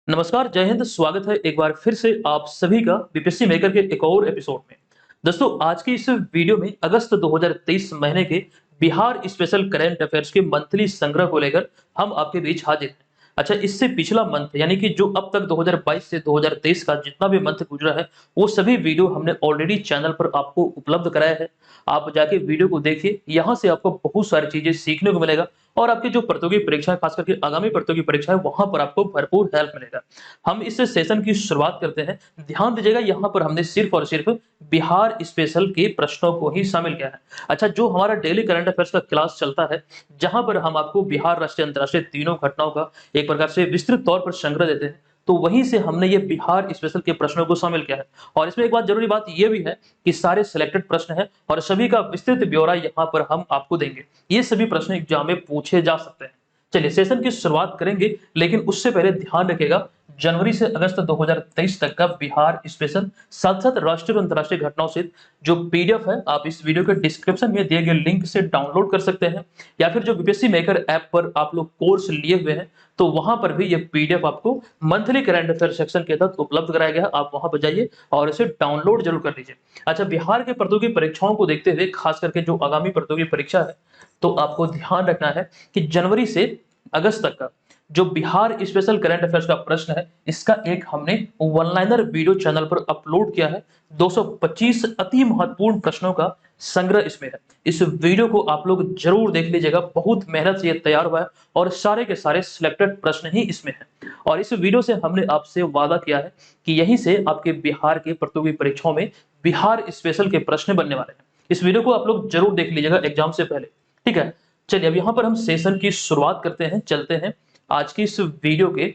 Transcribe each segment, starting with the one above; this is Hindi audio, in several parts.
नमस्कार, जय हिंद। स्वागत है एक बार फिर से आप सभी का बीपीएससी मेकर के एक और एपिसोड में। दोस्तों, आज की इस वीडियो में अगस्त 2023 महीने के बिहार स्पेशल करंट अफेयर्स के मंथली संग्रह को लेकर हम आपके बीच हाजिर हैं। अच्छा, इससे पिछला मंथ यानी कि जो अब तक 2022 से 2023 का जितना भी मंथ गुजरा है, वो सभी वीडियो हमने ऑलरेडी चैनल पर आपको उपलब्ध कराया है। आप जाके वीडियो को देखिए, यहाँ से आपको बहुत सारी चीजें सीखने को मिलेगा और आपकी जो प्रतियोगी परीक्षाएं, खास करके आगामी प्रतियोगी परीक्षाएं, वहां पर आपको भरपूर हेल्प मिलेगा। हम इस सेशन की शुरुआत करते हैं। ध्यान दीजिएगा, यहाँ पर हमने सिर्फ और सिर्फ बिहार स्पेशल के प्रश्नों को ही शामिल किया है। अच्छा, जो हमारा डेली करंट अफेयर्स का क्लास चलता है, जहां पर हम आपको बिहार, राष्ट्रीय, अंतर्राष्ट्रीय तीनों घटनाओं का एक प्रकार से विस्तृत तौर पर संग्रह देते हैं, तो वहीं से हमने ये बिहार स्पेशल के प्रश्नों को शामिल किया है। और इसमें एक बात, जरूरी बात ये भी है कि सारे सिलेक्टेड प्रश्न हैं और सभी का विस्तृत ब्यौरा यहाँ पर हम आपको देंगे। ये सभी प्रश्न एग्जाम में पूछे जा सकते हैं। चलिए सेशन की शुरुआत करेंगे, लेकिन उससे पहले ध्यान रखिएगा, जनवरी से अगस्त 2023 तक का बिहार स्पेशल, साथ साथ राष्ट्रीय और अंतर्राष्ट्रीय घटनाओं से जो पीडीएफ है, आप इस वीडियो के डिस्क्रिप्शन में दिए गए लिंक से डाउनलोड कर सकते हैं, या फिर जो बीपीएससी मेकर ऐप पर आप लोग कोर्स लिए हुए हैं, तो वहां पर भी ये पीडीएफ आपको मंथली करंट अफेयर सेक्शन के तहत उपलब्ध कराया गया है। आप वहां पर जाइए और इसे डाउनलोड जरूर कर लीजिए। अच्छा, बिहार के प्रतियोगी परीक्षाओं को देखते हुए, खास करके जो आगामी प्रतियोगी परीक्षा है, तो आपको ध्यान रखना है कि जनवरी से अगस्त तक का जो बिहार स्पेशल करंट अफेयर्स का प्रश्न है, इसका एक हमने वन लाइनर वीडियो चैनल पर अपलोड किया है। 225 अति महत्वपूर्ण प्रश्नों का संग्रह इसमें है। इस वीडियो को आप लोग जरूर देख लीजिएगा, बहुत मेहनत से ये तैयार हुआ है और सारे के सारे सिलेक्टेड प्रश्न ही इसमें हैं। और इस वीडियो से हमने आपसे वादा किया है कि यहीं से आपके बिहार के प्रतियोगी परीक्षाओं में बिहार स्पेशल के प्रश्न बनने वाले हैं। इस वीडियो को आप लोग जरूर देख लीजिएगा एग्जाम से पहले, ठीक है। चलिए, अब यहाँ पर हम सेशन की शुरुआत करते हैं, चलते हैं आज की इस वीडियो के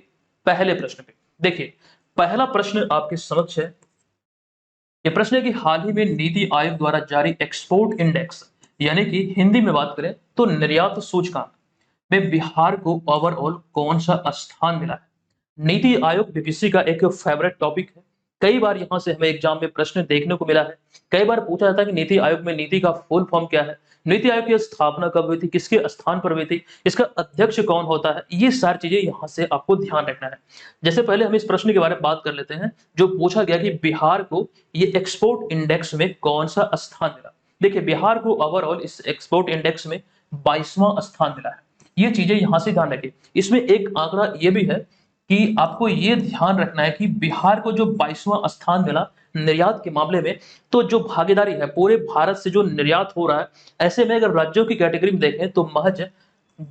पहले प्रश्न पे। देखिए, पहला प्रश्न आपके समक्ष है। ये प्रश्न है कि हाल ही में नीति आयोग द्वारा जारी एक्सपोर्ट इंडेक्स, यानी कि हिंदी में बात करें तो निर्यात सूचकांक में बिहार को ओवरऑल कौन सा स्थान मिला है। नीति आयोग बीपीएससी का एक फेवरेट टॉपिक है। कई बार यहाँ से हमें एग्जाम में प्रश्न देखने को मिला है। कई बार पूछा जाता है कि नीति आयोग में नीति का फुल फॉर्म क्या है, नीति आयोग की स्थापना कब हुई थी, किसके स्थान पर हुई थी, इसका अध्यक्ष कौन होता है। ये सारी चीजें यहाँ से आपको ध्यान रखना है। जैसे पहले हम इस प्रश्न के बारे में बात कर लेते हैं, जो पूछा गया कि बिहार को ये एक्सपोर्ट इंडेक्स में कौन सा स्थान मिला। देखिए, बिहार को ओवरऑल इस एक्सपोर्ट इंडेक्स में 22वां स्थान मिला है। ये चीजें यहाँ से ध्यान रखिए। इसमें एक आंकड़ा ये भी है कि आपको ये ध्यान रखना है कि बिहार को जो 22वां स्थान मिला निर्यात के मामले में, तो जो भागीदारी है पूरे भारत से जो निर्यात हो रहा है, ऐसे में अगर राज्यों की कैटेगरी में देखें तो महज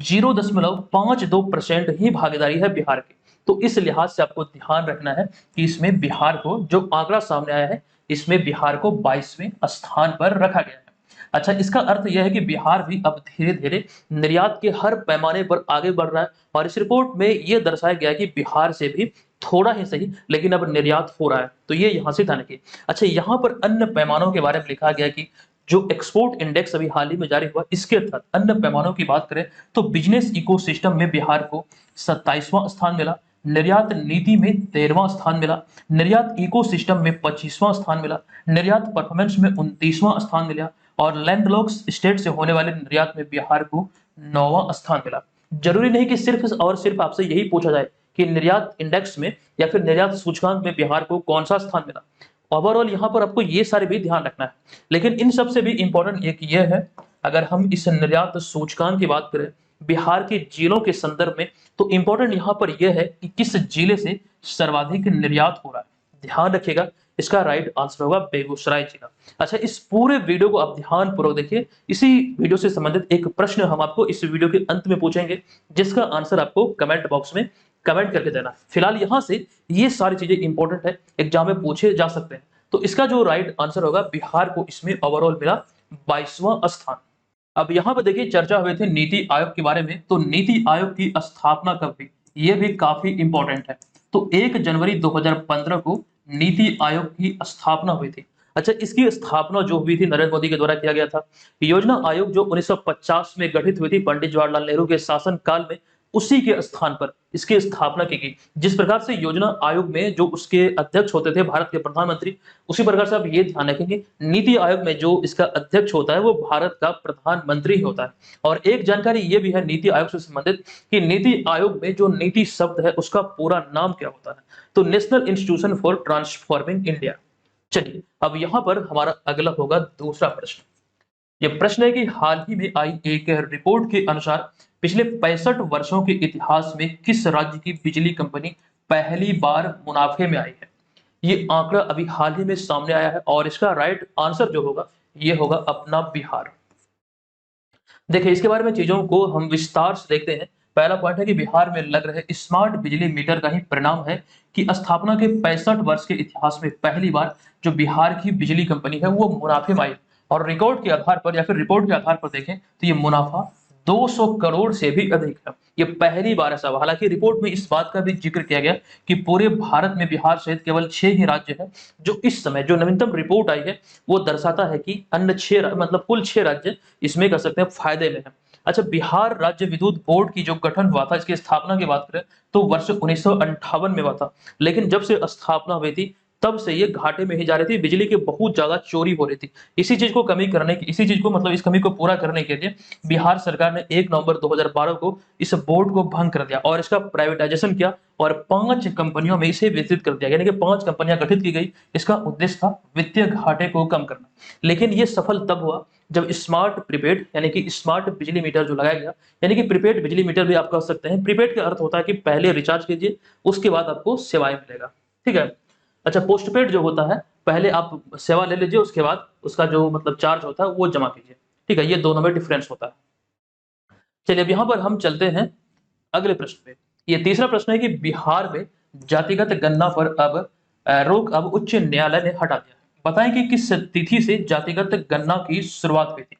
0.52% ही भागीदारी है बिहार की। तो इस लिहाज से आपको ध्यान रखना है कि इसमें बिहार को, जो आंकड़ा सामने आया है, इसमें बिहार को 22वें स्थान पर रखा गया है। अच्छा, इसका अर्थ यह है कि बिहार भी अब धीरे धीरे निर्यात के हर पैमाने पर आगे बढ़ रहा है और इस रिपोर्ट में यह दर्शाया गया है कि बिहार से भी थोड़ा ही सही, लेकिन अब निर्यात हो रहा है। तो ये यहाँ से ध्यान रखिए। अच्छा, यहाँ पर अन्य पैमानों के बारे में लिखा गया कि जो एक्सपोर्ट इंडेक्स अभी हाल ही में जारी हुआ, इसके तहत अन्य पैमानों की बात करें तो बिजनेस इकोसिस्टम में बिहार को 27वां स्थान मिला, निर्यात नीति में 13वां स्थान मिला, निर्यात इकोसिस्टम में 25वां स्थान मिला, निर्यात परफॉर्मेंस में 29वां स्थान मिला और लैंडलॉक्ड स्टेट से होने वाले निर्यात में बिहार को 9वां स्थान मिला। जरूरी नहीं कि सिर्फ और सिर्फ आपसे यही पूछा जाए कि निर्यात इंडेक्स में या फिर निर्यात सूचकांक में बिहार को कौन सा स्थान मिला। ओवरऑल यहाँ पर आपको ये सारे भी ध्यान रखना है, लेकिन इन सबसे भी इंपॉर्टेंट एक ये है, अगर हम इस निर्यात सूचकांक की बात करें बिहार के जिलों के संदर्भ में, तो इंपॉर्टेंट यहाँ पर यह है कि किस जिले से सर्वाधिक निर्यात हो रहा है। ध्यान रखिएगा, इसका राइट आंसर होगा बेगूसराय जिला। अच्छा, इस पूरे वीडियो को आप ध्यानपूर्वक देखिए। इसी वीडियो से संबंधित एक प्रश्न हम आपको इस वीडियो के अंत में पूछेंगे, जिसका आंसर आपको कमेंट बॉक्स में कमेंट करके देना है। फिलहाल यहाँ से ये सारी चीजें इंपॉर्टेंट है, एग्जाम में पूछे जा सकते हैं। तो इसका जो राइट आंसर होगा, बिहार को इसमें ओवरऑल मिला 22वां स्थान। अब यहाँ पर देखिए, चर्चा हुई थी नीति आयोग के बारे में, तो नीति आयोग की स्थापना कब हुई, ये भी काफी इंपॉर्टेंट है। तो 1 जनवरी 2015 को नीति आयोग की स्थापना हुई थी। अच्छा, इसकी स्थापना जो हुई थी नरेंद्र मोदी के द्वारा किया गया था। योजना आयोग जो 1950 में गठित हुई थी पंडित जवाहरलाल नेहरू के शासन काल में, उसी के स्थान पर इसकी स्थापना की गई। जिस प्रकार से योजना आयोग में जो उसके अध्यक्ष होते थे भारत के प्रधानमंत्री, उसी प्रकार से आप ये ध्यान रखेंगे नीति आयोग में जो इसका अध्यक्ष होता है वो भारत का प्रधानमंत्री होता है। और एक जानकारी ये भी है नीति आयोग से संबंधित कि नीति आयोग में जो नीति शब्द है उसका पूरा नाम क्या होता है, तो national institution for transforming India. चलिए अब यहाँ पर हमारा अगला होगा दूसरा प्रश्न। ये प्रश्न है कि हाल ही में आई एक रिपोर्ट के अनुसार पिछले 65 वर्षों के इतिहास में किस राज्य की बिजली कंपनी पहली बार मुनाफे में आई है। ये आंकड़ा अभी हाल ही में सामने आया है और इसका राइट आंसर जो होगा ये होगा अपना बिहार। देखिए इसके बारे में चीजों को हम विस्तार से देखते हैं। पहला पॉइंट है कि बिहार में लग रहे स्मार्ट बिजली मीटर का ही परिणाम है कि स्थापना के 65 वर्ष के इतिहास में पहली बार जो बिहार की बिजली कंपनी है वो मुनाफे में आई। और रिकॉर्ड के आधार पर या फिर रिपोर्ट के आधार पर देखें तो ये मुनाफा 200 करोड़ से भी अधिक है। ये पहली बार ऐसा हुआ। हालांकि रिपोर्ट में इस बात का भी जिक्र किया गया कि पूरे भारत में बिहार सहित केवल 6 ही राज्य हैं जो इस समय जो नवीनतम रिपोर्ट आई है वो दर्शाता है कि अन्य 6 मतलब कुल 6 राज्य इसमें कह सकते हैं फायदे में है। अच्छा, बिहार राज्य विद्युत बोर्ड की जो गठन हुआ था, इसकी स्थापना की बात करें तो वर्ष 1958 में हुआ था। लेकिन जब से स्थापना हुई थी तब से ये घाटे में ही जा रही थी, बिजली की बहुत ज्यादा चोरी हो रही थी। इसी चीज को मतलब इस कमी को पूरा करने के लिए बिहार सरकार ने 1 नवंबर 2012 को इस बोर्ड को भंग कर दिया और इसका प्राइवेटाइजेशन किया और 5 कंपनियों में इसे वितरित कर दिया, यानी कि 5 कंपनियां गठित की गई। इसका उद्देश्य था वित्तीय घाटे को कम करना। लेकिन ये सफल तब हुआ जब स्मार्ट प्रीपेड यानी कि स्मार्ट बिजली मीटर जो लगाया गया, यानी कि प्रीपेड बिजली मीटर भी आप कह सकते हैं। प्रीपेड का अर्थ होता है कि पहले रिचार्ज कीजिए उसके बाद आपको सेवाएं मिलेगा, ठीक है। अच्छा, पोस्टपेड जो होता है पहले आप सेवा ले लीजिए उसके बाद उसका जो मतलब चार्ज होता है वो जमा कीजिए, ठीक है। ये दोनों में डिफरेंस होता है। चलिए अब यहाँ पर हम चलते हैं अगले प्रश्न पे। ये तीसरा प्रश्न है कि बिहार में जातिगत गणना पर अब रोक अब उच्च न्यायालय ने हटा दिया है। बताएं कि किस तिथि से जातिगत गणना की शुरुआत हुई थी।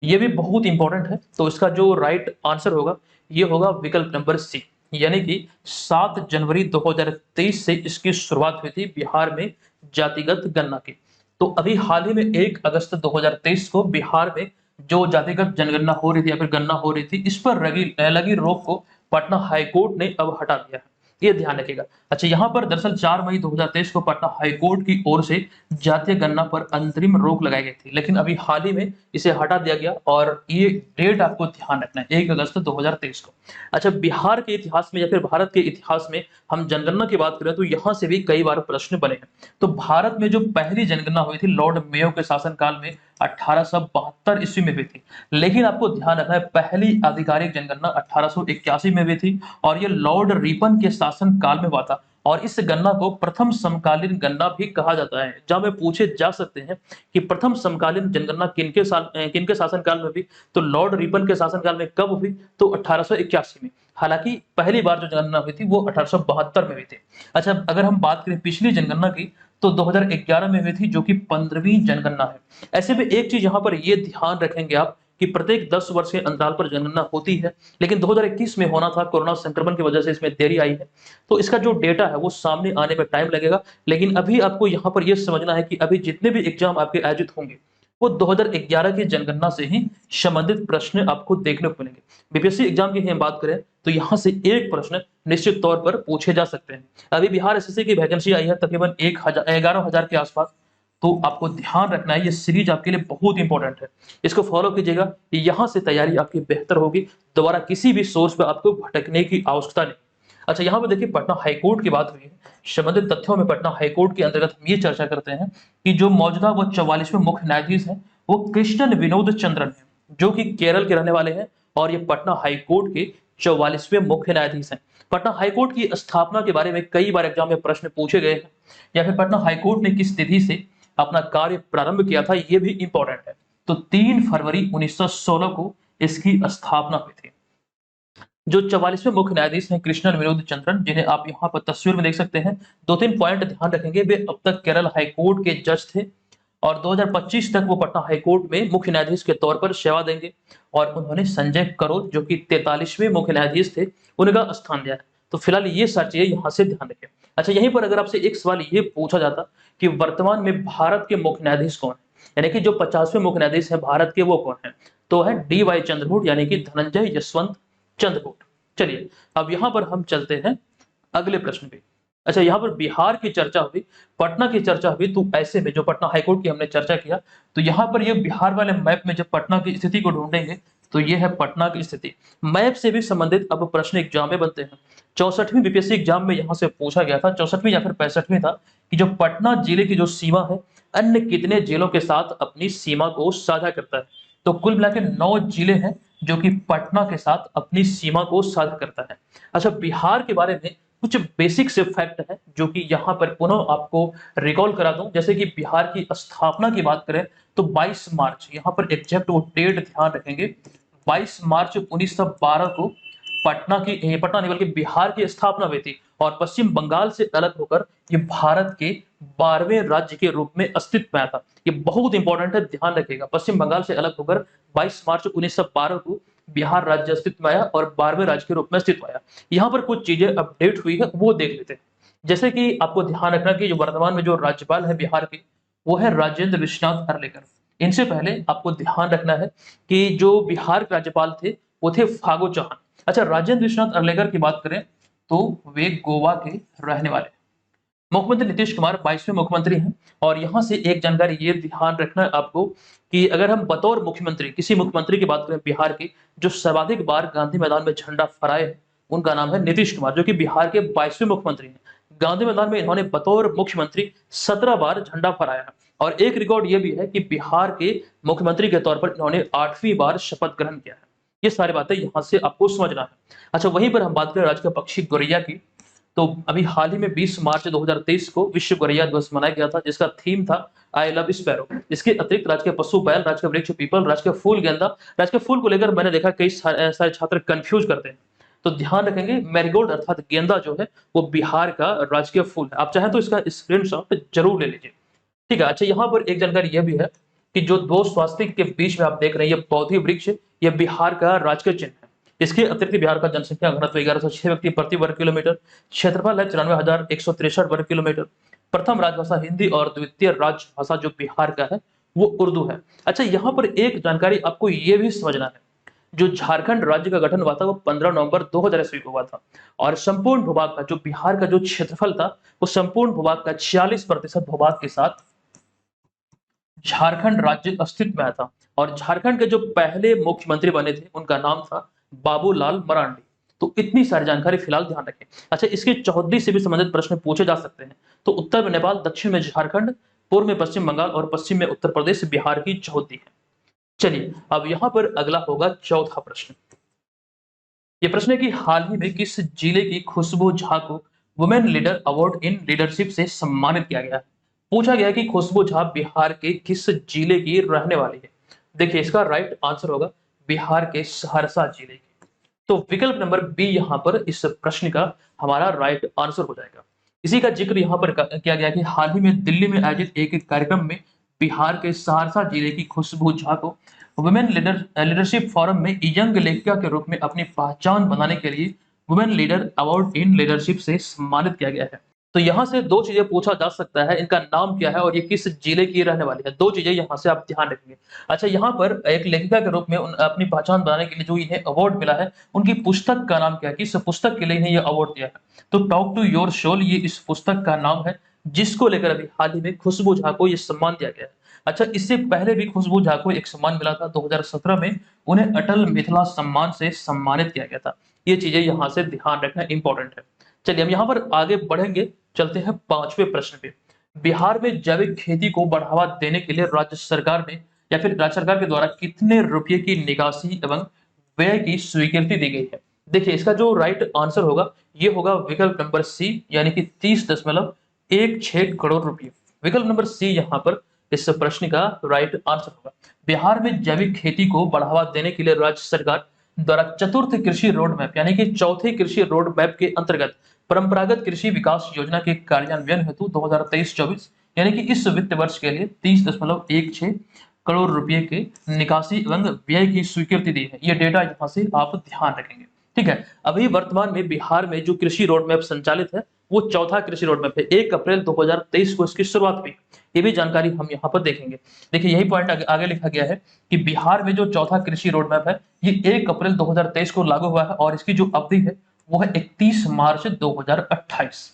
ये भी बहुत इंपॉर्टेंट है, तो इसका जो राइट आंसर होगा ये होगा विकल्प नंबर सी, यानी कि 7 जनवरी 2023 से इसकी शुरुआत हुई थी बिहार में जातिगत गणना की। तो अभी हाल ही में 1 अगस्त 2023 को बिहार में जो जातिगत जनगणना हो रही थी या फिर गणना हो रही थी, इस पर लगी रोक को पटना हाईकोर्ट ने अब हटा दिया है, ये ध्यान रखिएगा। अच्छा, यहाँ पर दरअसल 4 मई 2023 को पटना हाईकोर्ट की ओर से जातीय गणना पर अंतरिम रोक लगाई गई थी, लेकिन अभी हाल ही में इसे हटा दिया गया और ये डेट आपको ध्यान रखना है 1 अगस्त 2023 को। अच्छा, बिहार के इतिहास में या फिर भारत के इतिहास में हम जनगणना की बात करें तो यहाँ से भी कई बार प्रश्न बने हैं। तो भारत में जो पहली जनगणना हुई थी लॉर्ड मेयो के शासनकाल में 1872 ईस्वी में हुई थी, लेकिन आपको ध्यान रखना है पहली आधिकारिक जनगणना 1881 में हुई थी और ये लॉर्ड रिपन के शासन काल में हुआ था। और इस गणना को प्रथम समकालीन गणना भी कहा जाता है। जहां में पूछे जा सकते हैं कि प्रथम समकालीन जनगणना किनके शासनकाल में हुई, तो लॉर्ड रिपन के शासनकाल में कब हुई, तो 1881 में। हालांकि पहली बार जो जनगणना हुई थी वो 1872 में हुई थी। अच्छा, अगर हम बात करें पिछली जनगणना की तो 2011 में हुई थी, जो कि 15वीं जनगणना है। ऐसे में एक चीज यहाँ पर ये ध्यान रखेंगे आप कि प्रत्येक 10 वर्ष के अंतराल पर जनगणना होती है, लेकिन 2021 में होना था, कोरोना संक्रमण की वजह से इसमें देरी आई है। तो इसका जो डेटा है वो सामने आने में टाइम लगेगा, लेकिन अभी आपको यहाँ पर यह समझना है कि अभी जितने भी एग्जाम आपके आयोजित होंगे वो 2011 की जनगणना से ही संबंधित प्रश्न आपको देखने को मिलेंगे। बीपीएससी एग्जाम की हम बात करें तो यहाँ से एक प्रश्न निश्चित तौर पर पूछे जा सकते हैं। अभी बिहार एसएससी की वैकेंसी आई है तकरीबन 11,000 के आसपास, तो आपको ध्यान रखना है ये सीरीज आपके लिए बहुत इंपॉर्टेंट है, इसको फॉलो कीजिएगा। यहाँ से तैयारी आपकी बेहतर होगी, दोबारा किसी भी सोर्स पर आपको भटकने की आवश्यकता नहीं। अच्छा, यहाँ पर देखिए पटना हाईकोर्ट की बात हुई है। संबंधित तथ्यों में पटना हाईकोर्ट के अंतर्गत हम ये चर्चा करते हैं कि जो मौजूदा वो 44वें मुख्य न्यायाधीश हैं वो कृष्णन विनोद चंद्रन है, जो कि केरल के रहने वाले हैं और ये पटना हाईकोर्ट के 44वें मुख्य न्यायाधीश हैं। पटना हाईकोर्ट की स्थापना के बारे में कई बार एग्जाम में प्रश्न पूछे गए हैं, या फिर पटना हाईकोर्ट ने किस तिथि से अपना कार्य प्रारंभ किया था, ये भी इंपॉर्टेंट है। तो 3 फरवरी 1916 को इसकी स्थापना हुई थी। जो 44वें मुख्य न्यायाधीश हैं कृष्णन विनोद चंद्रन, जिन्हें आप यहाँ पर तस्वीर में देख सकते हैं, 2-3 पॉइंट ध्यान रखेंगे। वे अब तक केरल हाईकोर्ट के जज थे और 2025 तक वो पटना हाईकोर्ट में मुख्य न्यायाधीश के तौर पर सेवा देंगे और उन्होंने संजय करोल जो कि 43वें मुख्य न्यायाधीश थे उनका स्थान लिया है। तो फिलहाल ये सारी चीजें यहाँ से ध्यान रखें। अच्छा, यहीं पर अगर आपसे एक सवाल ये पूछा जाता कि वर्तमान में भारत के मुख्य न्यायाधीश कौन है, यानी कि जो 50वें मुख्य न्यायाधीश है भारत के वो कौन है, तो है डी वाई चंद्रचूड़ यानी कि धनंजय यशवंत चंद्रचूड़। चलिए अब यहाँ पर हम चलते हैं अगले प्रश्न पे। अच्छा, यहाँ पर बिहार की चर्चा हुई, पटना की चर्चा हुई, तो ऐसे में जो पटना हाईकोर्ट की हमने चर्चा किया, तो यहाँ पर ये बिहार वाले मैप में जब पटना की स्थिति को ढूंढेंगे तो ये है पटना की स्थिति। मैप से भी संबंधित अब प्रश्न एग्जाम में बनते हैं। 64वीं बीपीएससी एग्जाम में यहाँ से पूछा गया था, 64वीं या फिर 65वीं था, कि जो पटना जिले की जो सीमा है अन्य कितने जिलों के साथ अपनी सीमा को साझा करता है। तो कुल मिला के 9 जिले हैं जो कि पटना के साथ अपनी सीमा को साझा करता है। अच्छा, बिहार के बारे में कुछ बेसिक से फैक्ट है जो कि यहाँ पर पुनः आपको रिकॉल करा दूं। जैसे कि बिहार की स्थापना की बात करें तो 22 मार्च, यहाँ पर एग्जैक्ट वो डेट ध्यान रखेंगे, 22 मार्च 1912 को पटना नहीं बल्कि बिहार की स्थापना हुई थी और पश्चिम बंगाल से अलग होकर ये भारत के 12वें राज्य के रूप में अस्तित्व में आया था। ये बहुत इंपॉर्टेंट है, ध्यान रखिएगा। पश्चिम बंगाल से अलग होकर 22 मार्च 1912 को बिहार राज्य अस्तित्व में आया और 12वें राज्य के रूप में अस्तित्व आया। यहाँ पर कुछ चीजें अपडेट हुई है वो देख लेते हैं। जैसे कि आपको ध्यान रखना कि जो वर्तमान में जो राज्यपाल है बिहार के, वो है राजेंद्र विश्वनाथ अर्लेकर। इनसे पहले आपको ध्यान रखना है कि जो बिहार के राज्यपाल थे वो थे फागू चौहान। अच्छा, राजेंद्र विश्वनाथ अर्लेकर की बात करें तो वे गोवा के रहने वाले। मुख्यमंत्री नीतीश कुमार 22वें मुख्यमंत्री हैं और यहाँ से एक जानकारी ये ध्यान रखना है आपको कि अगर हम बतौर मुख्यमंत्री किसी मुख्यमंत्री की बात करें बिहार के, जो सर्वाधिक बार गांधी मैदान में झंडा फहराए हैं उनका नाम है नीतीश कुमार, जो कि बिहार के 22वें मुख्यमंत्री हैं। गांधी मैदान में इन्होंने बतौर मुख्यमंत्री 17 बार झंडा फहराया है और एक रिकॉर्ड ये भी है कि बिहार के मुख्यमंत्री के तौर पर इन्होंने 8वीं बार शपथ ग्रहण किया है। ये सारी बातें यहाँ से आपको समझना है। अच्छा, वहीं पर हम बात करें राज्य का पक्षी गौरैया की, तो अभी हाल ही में 20 मार्च 2023 को विश्व गौरैया दिवस मनाया गया था जिसका थीम था आई लव स्पैरो। इसके अतिरिक्त राज्य के पशु बैल, राज्य का वृक्ष पीपल, राज्य के फूल गेंदा। राज्य के फूल को लेकर मैंने देखा कई सारे छात्र कंफ्यूज करते हैं, तो ध्यान रखेंगे मैरीगोल्ड अर्थात गेंदा जो है वो बिहार का राजकीय फूल है। आप चाहें तो इसका स्क्रीनशॉट जरूर ले लीजिए, ठीक है। अच्छा, यहाँ पर एक जानकारी यह भी है कि जो दो स्वास्तिक के बीच में आप देख रहे हैं ये पौधी वृक्ष, ये बिहार का राजकीय चिन्ह है। इसके अतिरिक्त बिहार का जनसंख्या घनत्व 1106 व्यक्ति प्रति वर्ग किलोमीटर, क्षेत्रफल है 94,163 वर्ग किलोमीटर। प्रथम राजभाषा हिंदी और द्वितीय राजभाषा जो बिहार का है वो उर्दू है। अच्छा, यहाँ पर एक जानकारी आपको ये भी समझना है, जो झारखंड राज्य का गठन हुआ था वो 15 नवंबर 2000 ईस्वी को हुआ था और संपूर्ण भूभाग का जो बिहार का जो क्षेत्रफल था वो संपूर्ण भूभाग का 46% भूभाग के साथ झारखंड राज्य अस्तित्व में आया था और झारखंड के जो पहले मुख्यमंत्री बने थे उनका नाम था बाबूलाल मरांडी। तो इतनी सारी जानकारी फिलहाल ध्यान रखें। अच्छा, इसके चौहद्दी से भी संबंधित प्रश्न पूछे जा सकते हैं। तो उत्तर में नेपाल, दक्षिण में झारखंड, पूर्व में पश्चिम बंगाल और पश्चिम में उत्तर प्रदेश बिहार की चौहद्दी है। चलिए अब यहाँ पर अगला होगा चौथा प्रश्न। ये प्रश्न है कि हाल ही में किस जिले की खुशबू झा को women leader award in leadership से सम्मानित किया गया है। पूछा गया कि खुशबू झा बिहार के किस जिले की रहने वाली है। देखिए, इसका राइट आंसर होगा बिहार के सहरसा जिले की। तो विकल्प नंबर बी यहाँ पर इस प्रश्न का हमारा राइट आंसर हो जाएगा। इसी का जिक्र यहाँ पर किया गया कि हाल ही में दिल्ली में आयोजित एक कार्यक्रम में बिहार के सहरसा जिले की खुशबू झा को वुमेन लीडरशिप फोरम में यंग लेखिका के रूप में अपनी पहचान बनाने के लिए women leader award in leadership से सम्मानित किया गया है। तो यहाँ से दो चीजें पूछा जा सकता है, इनका नाम क्या है और ये किस जिले की रहने वाली है। दो चीजें यहाँ से आप ध्यान रखेंगे। अच्छा, यहाँ पर एक लेखिका के रूप में अपनी पहचान बनाने के लिए जो इन्हें अवार्ड मिला है उनकी पुस्तक का नाम क्या है, किस पुस्तक के लिए इन्हें यह अवार्ड दिया है। तो टॉक टू योर सोल ये इस पुस्तक का नाम है जिसको लेकर अभी हाल ही में खुशबू झा को यह सम्मान दिया गया है। अच्छा, इससे पहले भी खुशबू झा को एक सम्मान मिला था 2017 में, उन्हें अटल मिथिला सम्मान से सम्मानित किया गया था। ये चीजें यहाँ से ध्यान रखना इंपॉर्टेंट है। चलिए हम यहाँ पर आगे बढ़ेंगे, चलते हैं पांचवें प्रश्न पे। बिहार में जैविक खेती को बढ़ावा देने के लिए राज्य सरकार ने या फिर राज्य सरकार के द्वारा कितने रुपए की निकासी एवं व्यय की स्वीकृति दी गई है। देखिए, इसका जो राइट आंसर होगा ये होगा विकल्प नंबर सी, यानी कि 30.16 करोड़ रुपए। विकल्प नंबर सी यहाँ पर इस प्रश्न का राइट आंसर होगा। बिहार में जैविक खेती को बढ़ावा देने के लिए राज्य सरकार द्वारा चतुर्थ कृषि रोड मैप यानी कि चौथे कृषि रोड मैप के अंतर्गत परंपरागत कृषि विकास योजना के कार्यान्वयन हेतु 2023-24 यानी कि इस वित्त वर्ष के लिए 30.16 करोड़ रुपए के निकासी एवं व्यय की स्वीकृति दी है। ये डेटा यहाँ से आप ध्यान रखेंगे, ठीक है। अभी वर्तमान में बिहार में जो कृषि रोड मैप संचालित है वो चौथा कृषि रोड मैप है। 1 अप्रैल 2023 को इसकी शुरुआत हुई। ये भी जानकारी हम यहाँ पर देखेंगे। देखिए यही पॉइंट आगे लिखा गया है कि बिहार में जो चौथा कृषि रोड मैप है ये 1 अप्रैल 2023 को लागू हुआ है और इसकी जो अवधि है वो है 31 मार्च 2028।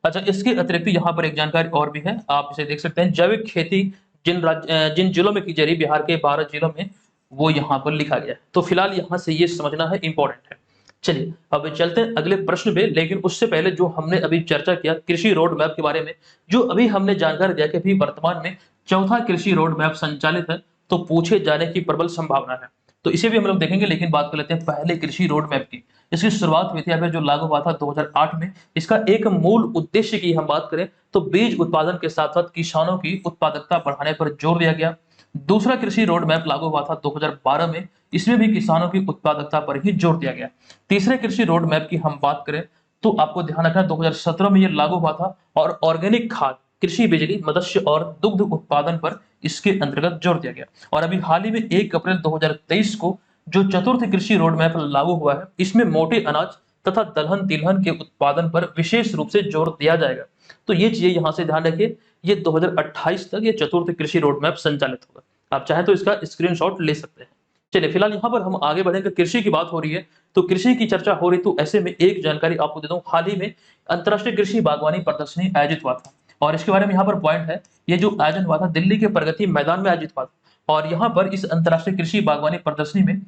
अच्छा, इसके अतिरिक्त यहाँ पर एक जानकारी और भी है, आप इसे देख सकते हैं। जैविक खेती जिन जिलों में की जा रही, बिहार के 12 जिलों में, वो यहाँ पर लिखा गया है। तो फिलहाल यहाँ से ये समझना है, इंपॉर्टेंट है। चलिए अब चलते हैं अगले प्रश्न पे, लेकिन उससे पहले जो हमने अभी चर्चा किया कृषि रोड मैप के बारे में, जो अभी हमने जानकारी दिया कि अभी वर्तमान में चौथा कृषि रोड मैप संचालित है, तो पूछे जाने की प्रबल संभावना है। तो इसे भी हम लोग देखेंगे, लेकिन बात कर लेते हैं पहले कृषि रोड मैप की। इसकी शुरुआत हुई थी या फिर जो लागू हुआ था 2008 में। इसका एक मूल उद्देश्य की हम बात करें तो बीज उत्पादन के साथ साथ किसानों की उत्पादकता बढ़ाने पर जोर दिया गया। दूसरा कृषि रोड मैप लागू हुआ था 2012 में। इसमें भी किसानों की उत्पादकता पर ही जोर दिया गया। तीसरे कृषि रोड मैप की हम बात करें तो आपको ध्यान रखना 2017 में यह लागू हुआ था और ऑर्गेनिक खाद, कृषि बिजली, मत्स्य और दुग्ध उत्पादन पर इसके अंतर्गत जोर दिया गया। और अभी हाल ही में 1 अप्रैल 2023 को जो चतुर्थ कृषि रोड मैप लागू हुआ है, इसमें मोटे अनाज तथा दलहन तिलहन के उत्पादन पर विशेष रूप से जोर दिया जाएगा। तो ये चीजें यहाँ से ध्यान रखिए, ये 2028 तक ये चतुर्थ कृषि रोड मैप संचालित होगा। आप चाहे तो इसका स्क्रीनशॉट ले सकते हैं। चलिए फिलहाल यहाँ पर हम आगे बढ़ेंगे। कृषि की बात हो रही है तो कृषि की चर्चा हो रही, तो ऐसे में एक जानकारी आपको दे दूं, हाल ही में अंतर्राष्ट्रीय कृषि बागवानी प्रदर्शनी आयोजित हुआ था और इसके बारे में यहाँ पर पॉइंट है, ये जो आयोजन हुआ था दिल्ली के प्रगति मैदान में आयोजित हुआ था। और यहाँ पर इस अंतर्राष्ट्रीय कृषि बागवानी प्रदर्शनी में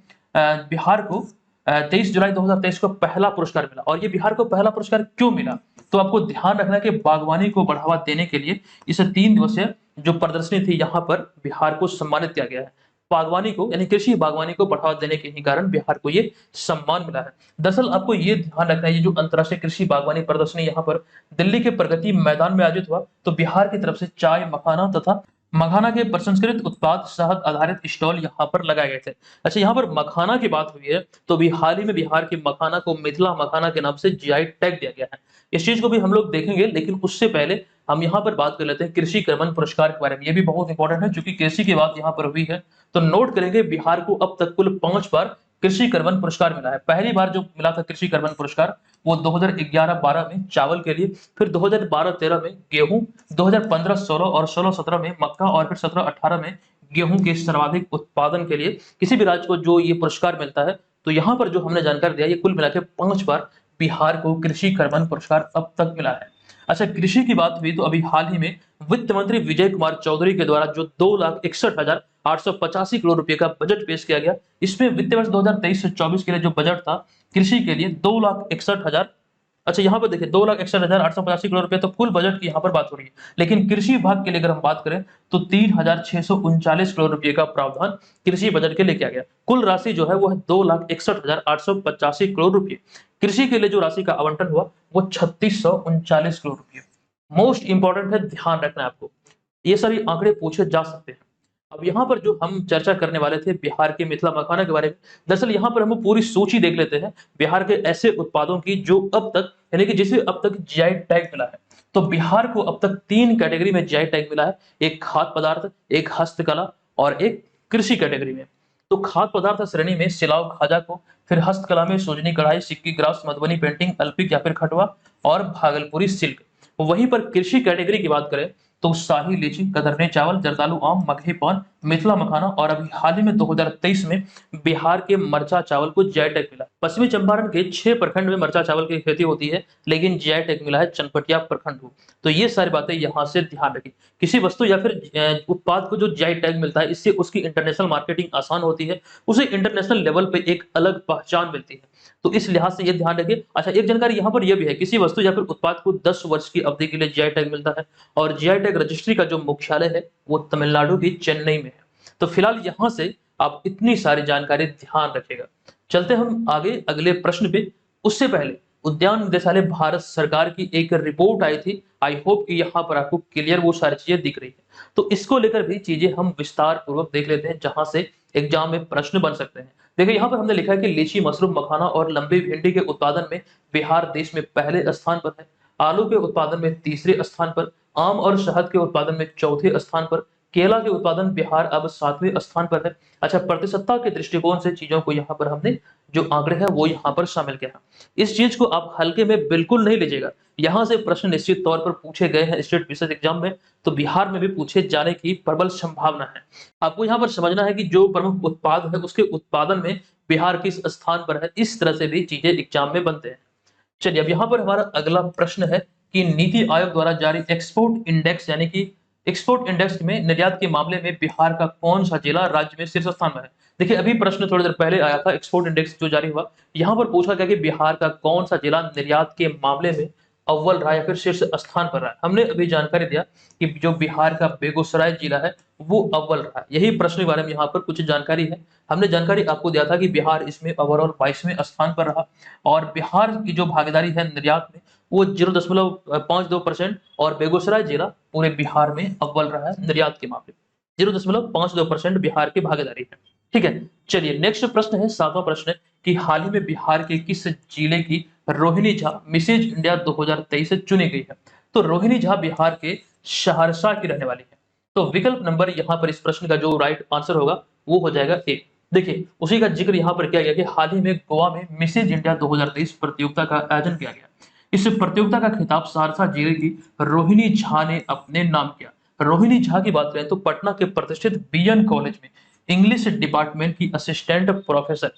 बिहार को 23 जुलाई 2023 को पहला पुरस्कार मिला। और ये बिहार को पहला पुरस्कार क्यों मिला, तो आपको ध्यान रखना है कि बागवानी को बढ़ावा देने के लिए इस 3 दिवसीय जो प्रदर्शनी थी यहाँ पर बिहार को सम्मानित किया गया है। बागवानी को यानी कृषि बागवानी को बढ़ावा देने के ही कारण बिहार को ये सम्मान मिला है। दरअसल आपको ये ध्यान रखना है, ये जो अंतर्राष्ट्रीय कृषि बागवानी प्रदर्शनी यहाँ पर दिल्ली के प्रगति मैदान में आयोजित हुआ, तो बिहार की तरफ से चाय, मखाना तथा मखाना के प्रसंस्कृत उत्पाद, शहद आधारित स्टॉल यहाँ पर लगाए गए थे। अच्छा, यहाँ पर मखाना की बात हुई है तो अभी हाल ही में बिहार के मखाना को मिथिला मखाना के नाम से जीआई टैग दिया गया है। इस चीज को भी हम लोग देखेंगे, लेकिन उससे पहले हम यहाँ पर बात कर लेते हैं कृषि कर्मण पुरस्कार के बारे में। ये भी बहुत इंपॉर्टेंट है, क्योंकि कृषि की बात यहाँ पर हुई है तो नोट करेंगे बिहार को अब तक कुल 5 बार कृषि कर्मण पुरस्कार मिला है। पहली बार जो मिला था कृषि कर्मण पुरस्कार वो 2011-12 में चावल के लिए, फिर 2012-13 में गेहूं, 2015-16 और 16-17 में मक्का और फिर 17-18 में गेहूं के सर्वाधिक उत्पादन के लिए किसी भी राज्य को जो ये पुरस्कार मिलता है। तो यहाँ पर जो हमने जानकारी दिया, ये कुल मिला के 5 बार बिहार को कृषि कर्मण पुरस्कार अब तक मिला है। अच्छा, कृषि की बात हुई तो अभी हाल ही में वित्त मंत्री विजय कुमार चौधरी के द्वारा जो 2,61,885 करोड़ रुपए का बजट पेश किया गया, इसमें वित्त वर्ष 2023 से 24 के लिए जो बजट था कृषि के लिए 2,61,000, अच्छा यहाँ पर देखिए 2,61,885 करोड़ रुपए, तो कुल बजट की यहाँ पर बात हो रही है। लेकिन कृषि विभाग के लिए अगर हम बात करें तो 3,639 करोड़ रुपए का प्रावधान कृषि बजट के लिए किया गया। कुल राशि जो है वो है 2,61,885 करोड़ रुपए। कृषि के लिए जो राशि का आवंटन हुआ वो 3,639 करोड़ रुपए। मोस्ट इंपॉर्टेंट है, ध्यान रखना है आपको, ये सारी आंकड़े पूछे जा सकते हैं। अब यहाँ पर जो हम चर्चा करने वाले थे बिहार के मिथिला मखाना के बारे में, दरअसल यहाँ पर हम पूरी सूची देख लेते हैं बिहार के ऐसे उत्पादों की जो अब तक यानी कि जिसे अब तक जीआई टैग मिला है। तो बिहार को अब तक 3 कैटेगरी में जीआई टैग मिला है, एक खाद्य पदार्थ, एक हस्तकला और एक कृषि कैटेगरी में। तो खाद्य पदार्थ श्रेणी में सिलाव खाजा को, फिर हस्तकला में सोजनी कढ़ाई, सिक्की ग्रास, मधुबनी पेंटिंग, अल्पिक या फिर खटवा और भागलपुरी सिल्क। वहीं पर कृषि कैटेगरी की बात करें तो शाही लीची, कतरनी चावल, जर्दालू आम, मगही पान, मिथिला मखाना और अभी हाल ही में 2023 में बिहार के मरचा चावल को जीआई टैग मिला। पश्चिमी चंपारण के 6 प्रखंड में मरचा चावल की खेती होती है, लेकिन जीआई टैग मिला है चनपटिया प्रखंड को। तो ये सारी बातें यहाँ से ध्यान रखिए। किसी वस्तु या फिर उत्पाद को जो जीआई टैग मिलता है, इससे उसकी इंटरनेशनल मार्केटिंग आसान होती है, उसे इंटरनेशनल लेवल पे एक अलग पहचान मिलती है। तो इस लिहाज से ये ध्यान रखिए। अच्छा, एक जानकारी यहाँ पर यह भी है, किसी वस्तु या फिर उत्पाद को 10 वर्ष की अवधि के लिए जीआई टैग मिलता है और जीआई टैग रजिस्ट्री का जो मुख्यालय है वो तमिलनाडु की चेन्नई में है। तो फिलहाल यहाँ से आप इतनी सारी जानकारी ध्यान रखिएगा। चलते हम आगे अगले प्रश्न पे। उससे पहले उद्यान निदेशालय भारत सरकार की एक रिपोर्ट आई थी, आई होप कि यहाँ पर आपको क्लियर वो सारी चीजें दिख रही है। तो इसको लेकर भी चीजें हम विस्तार पूर्वक देख लेते हैं, जहां से एग्जाम में प्रश्न बन सकते हैं। देखिए यहाँ पर हमने लिखा है कि लीची, मशरूम, मखाना और लंबी भिंडी के उत्पादन में बिहार देश में पहले स्थान पर है, आलू के उत्पादन में तीसरे स्थान पर, आम और शहद के उत्पादन में चौथे स्थान पर, केला के उत्पादन बिहार अब 7वें स्थान पर है। अच्छा, प्रतिशतता के दृष्टिकोण से चीजों को यहाँ पर हमने जो आंकड़े हैं वो यहाँ पर शामिल किया है। इस चीज को आप हल्के में बिल्कुल नहीं लीजिएगा। यहाँ से प्रश्न निश्चित तौर पर पूछे गए हैं स्टेट विशेष एग्जाम में, तो बिहार में भी पूछे जाने की प्रबल संभावना है। आपको यहाँ पर समझना है कि जो प्रमुख उत्पाद है उसके उत्पादन में बिहार किस स्थान पर है, इस तरह से भी चीजें एग्जाम में बनते हैं। चलिए, अब यहाँ पर हमारा अगला प्रश्न है कि नीति आयोग द्वारा जारी एक्सपोर्ट इंडेक्स यानी कि एक्सपोर्ट इंडेक्स में निर्यात के मामले में बिहार का कौन सा जिला राज्य में शीर्ष स्थान में है। देखिए, अभी प्रश्न थोड़ी देर पहले आया था, एक्सपोर्ट इंडेक्स जो जारी हुआ, यहाँ पर पूछा गया कि बिहार का कौन सा जिला निर्यात के मामले में अव्वल रहा या फिर शीर्ष स्थान पर रहा है। हमने अभी जानकारी दिया कि जो बिहार का बेगूसराय जिला है वो अव्वल रहा है। यही प्रश्न के बारे में यहाँ पर कुछ जानकारी है। हमने जानकारी आपको दिया था कि बिहार इसमें ओवरऑल 22वें स्थान पर रहा और बिहार की जो भागीदारी है निर्यात में वो 0.52% और बेगूसराय जिला पूरे बिहार में अव्वल रहा है निर्यात के मामले में। 0.52% बिहार की भागीदारी है। ठीक है, चलिए नेक्स्ट प्रश्न है, 7वां प्रश्न है कि हाल ही में बिहार के किस जिले की रोहिणी झा मिसेज इंडिया 2023 से चुनी गई है। तो रोहिणी झा बिहार के सहरसा की रहने वाली है। तो विकल्प नंबर यहाँ पर इस प्रश्न का जो राइट आंसर होगा वो हो जाएगा ए। देखिए, उसी का जिक्र यहाँ पर किया गया कि हाल ही में गोवा में मिसेज इंडिया 2023 प्रतियोगिता का आयोजन किया गया। इस प्रतियोगिता का खिताब सहरसा जिले की रोहिणी झा ने अपने नाम किया। रोहिणी झा की बात करें तो पटना के प्रतिष्ठित बीएन कॉलेज में इंग्लिश डिपार्टमेंट की असिस्टेंट प्रोफेसर।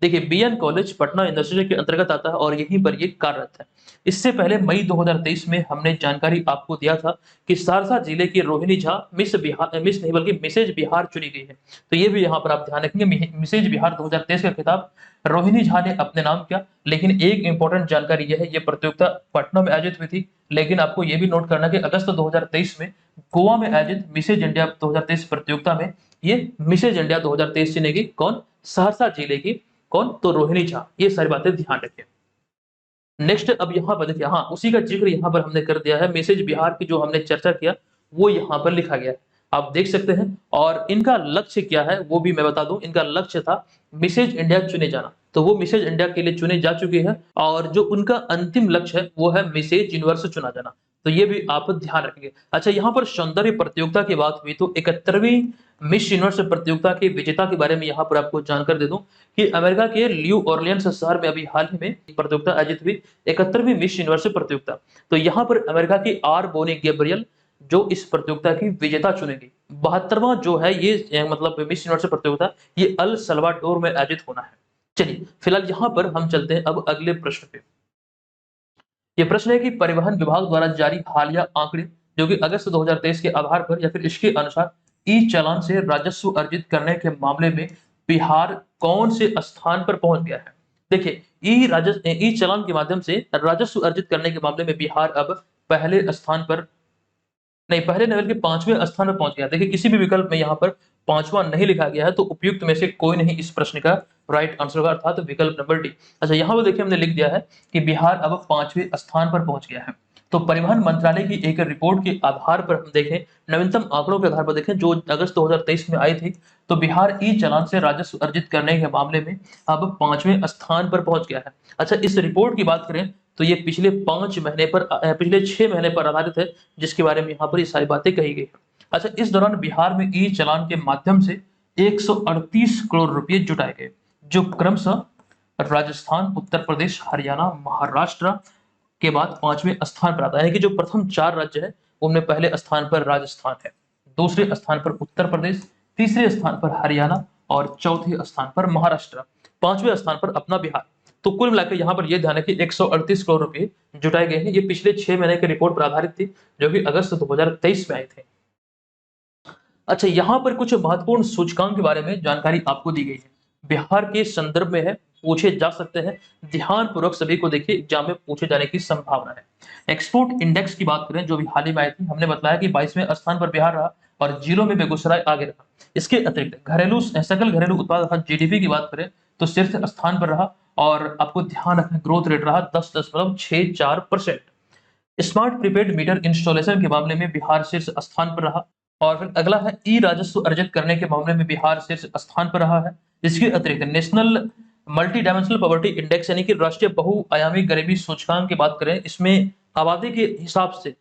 देखिए, बीएन कॉलेज पटना यूनिवर्सिटी के अंतर्गत आता है और यहीं पर ये कार्यरत है। इससे पहले मई 2023 में हमने जानकारी आपको दिया था कि सहरसा जिले की रोहिणी झा मिस नहीं बल्कि मिसेज बिहार चुनी गई है। तो ये भी यहाँ पर आप ध्यान रखेंगे, मिसेज बिहार 2023 का खिताब रोहिणी झा ने अपने नाम किया। लेकिन एक इंपॉर्टेंट जानकारी यह है, ये प्रतियोगिता पटना में आयोजित हुई थी, लेकिन आपको ये भी नोट करना कि अगस्त 2023 में गोवा में आयोजित मिसेज इंडिया 2023 प्रतियोगिता में ये मिसेज इंडिया 2023 चुनी गई। कौन? सहरसा जिले की कौन? तो रोहिणी झा। ये सारी बातें ध्यान रखें। नेक्स्ट, अब यहाँ पर देखिए, हाँ उसी का जिक्र यहाँ पर हमने कर दिया है। मैसेज बिहार की जो हमने चर्चा किया वो यहाँ पर लिखा गया है, आप देख सकते हैं। और इनका लक्ष्य क्या है वो भी मैं बता दूं। इनका लक्ष्य था मिसेज इंडिया चुने जाना, तो वो मिसेज इंडिया के लिए चुने जा चुके हैं और जो उनका अंतिम लक्ष्य है वो है मिसेज यूनिवर्स चुना जाना। तो ये भी आप ध्यान रखेंगे। अच्छा, यहाँ पर सौंदर्य प्रतियोगिता की बात हुई तो 71वीं मिस यूनिवर्स प्रतियोगिता के विजेता के बारे में यहाँ पर आपको जानकर दे दूं कि अमेरिका के न्यू ऑरलियंस शहर में अभी हाल ही में प्रतियोगिता आयोजित हुई, 71वीं मिस यूनिवर्स प्रतियोगिता। तो यहाँ पर अमेरिका की आर बोनी गैब्रियल जो इस प्रतियोगिता की विजेता चुनेगी। 72वां जो है ये मतलब मिस यूनिवर्स प्रतियोगिता ये अल सल्वाडोर में आयोजित होना है। चलिए, फिलहाल यहाँ पर हम चलते हैं अब अगले प्रश्न पे। ये प्रश्न है कि परिवहन विभाग द्वारा जारी हालिया आंकड़े जो कि अगस्त 2023 के आधार पर या फिर इसके अनुसार ई चालान से राजस्व अर्जित करने के मामले में बिहार कौन से स्थान पर पहुंच गया है। देखिए, ई चालान के माध्यम से राजस्व अर्जित करने के मामले में बिहार अब पहले स्थान पर नहीं, पहले लेवल के 5वें स्थान पर पहुंच गया। देखिए, किसी भी विकल्प में यहाँ पर 5वां नहीं लिखा गया है, तो उपयुक्त में से कोई नहीं इस प्रश्न का राइट आंसर होगा, अर्थात विकल्प नंबर डी। अच्छा, यहाँ पर देखिए हमने लिख दिया है कि बिहार अब 5वें स्थान पर पहुंच गया है। तो परिवहन मंत्रालय की एक रिपोर्ट के आधार पर हम देखें, नवीनतम आंकड़ों के आधार पर देखें जो अगस्त 2023 में आई थी, तो बिहार ई चालान से राजस्व अर्जित करने के मामले में अब 5वें स्थान पर पहुंच गया है। अच्छा, इस रिपोर्ट की बात करें तो ये पिछले 6 महीने पर आधारित है, जिसके बारे में यहाँ पर ये सारी बातें कही गई है। अच्छा, इस दौरान बिहार में ई चालान के माध्यम से 138 करोड़ रुपए जुटाए गए, जो क्रमशः राजस्थान, उत्तर प्रदेश, हरियाणा, महाराष्ट्र के बाद 5वें स्थान पर आता है। यानी कि जो प्रथम 4 राज्य है उनमें पहले स्थान पर राजस्थान है, दूसरे स्थान पर उत्तर प्रदेश, तीसरे स्थान पर हरियाणा और चौथे स्थान पर महाराष्ट्र, 5वें स्थान पर अपना बिहार। तो कुल मिलाकर यहाँ पर यह ध्यान है कि 138 करोड़ रुपए जुटाए गए हैं। ये पिछले 6 महीने की रिपोर्ट पर आधारित थी जो कि अगस्त 2023 में आए थे। अच्छा, यहाँ पर कुछ महत्वपूर्ण सूचकांक के बारे में जानकारी आपको दी गई है, बिहार के संदर्भ में है, पूछे जा सकते हैं। ध्यान पूर्वक सभी को देखिए, एग्जाम में पूछे जाने की संभावना है। एक्सपोर्ट इंडेक्स की बात करें जो भी हाल ही में आई थी, हमने बताया कि 22वें स्थान पर बिहार रहा और जिलों में बेगूसराय आगे रहा। इसके अतिरिक्त सकल घरेलू उत्पाद अर्थात जीडीपी की बात करें तो शीर्ष स्थान पर रहा और आपको ध्यान रखना ग्रोथ रेट रहा 10.64%। स्मार्ट प्रीपेड मीटर इंस्टॉलेशन के मामले में बिहार शीर्ष स्थान पर रहा। और फिर अगला है ई राजस्व अर्जित करने के मामले में बिहार शीर्ष स्थान पर रहा है। इसके अतिरिक्त national multi dimensional poverty index यानी कि राष्ट्रीय बहुआयामी गरीबी सूचकांक की बात करें, इसमें आबादी के हिसाब से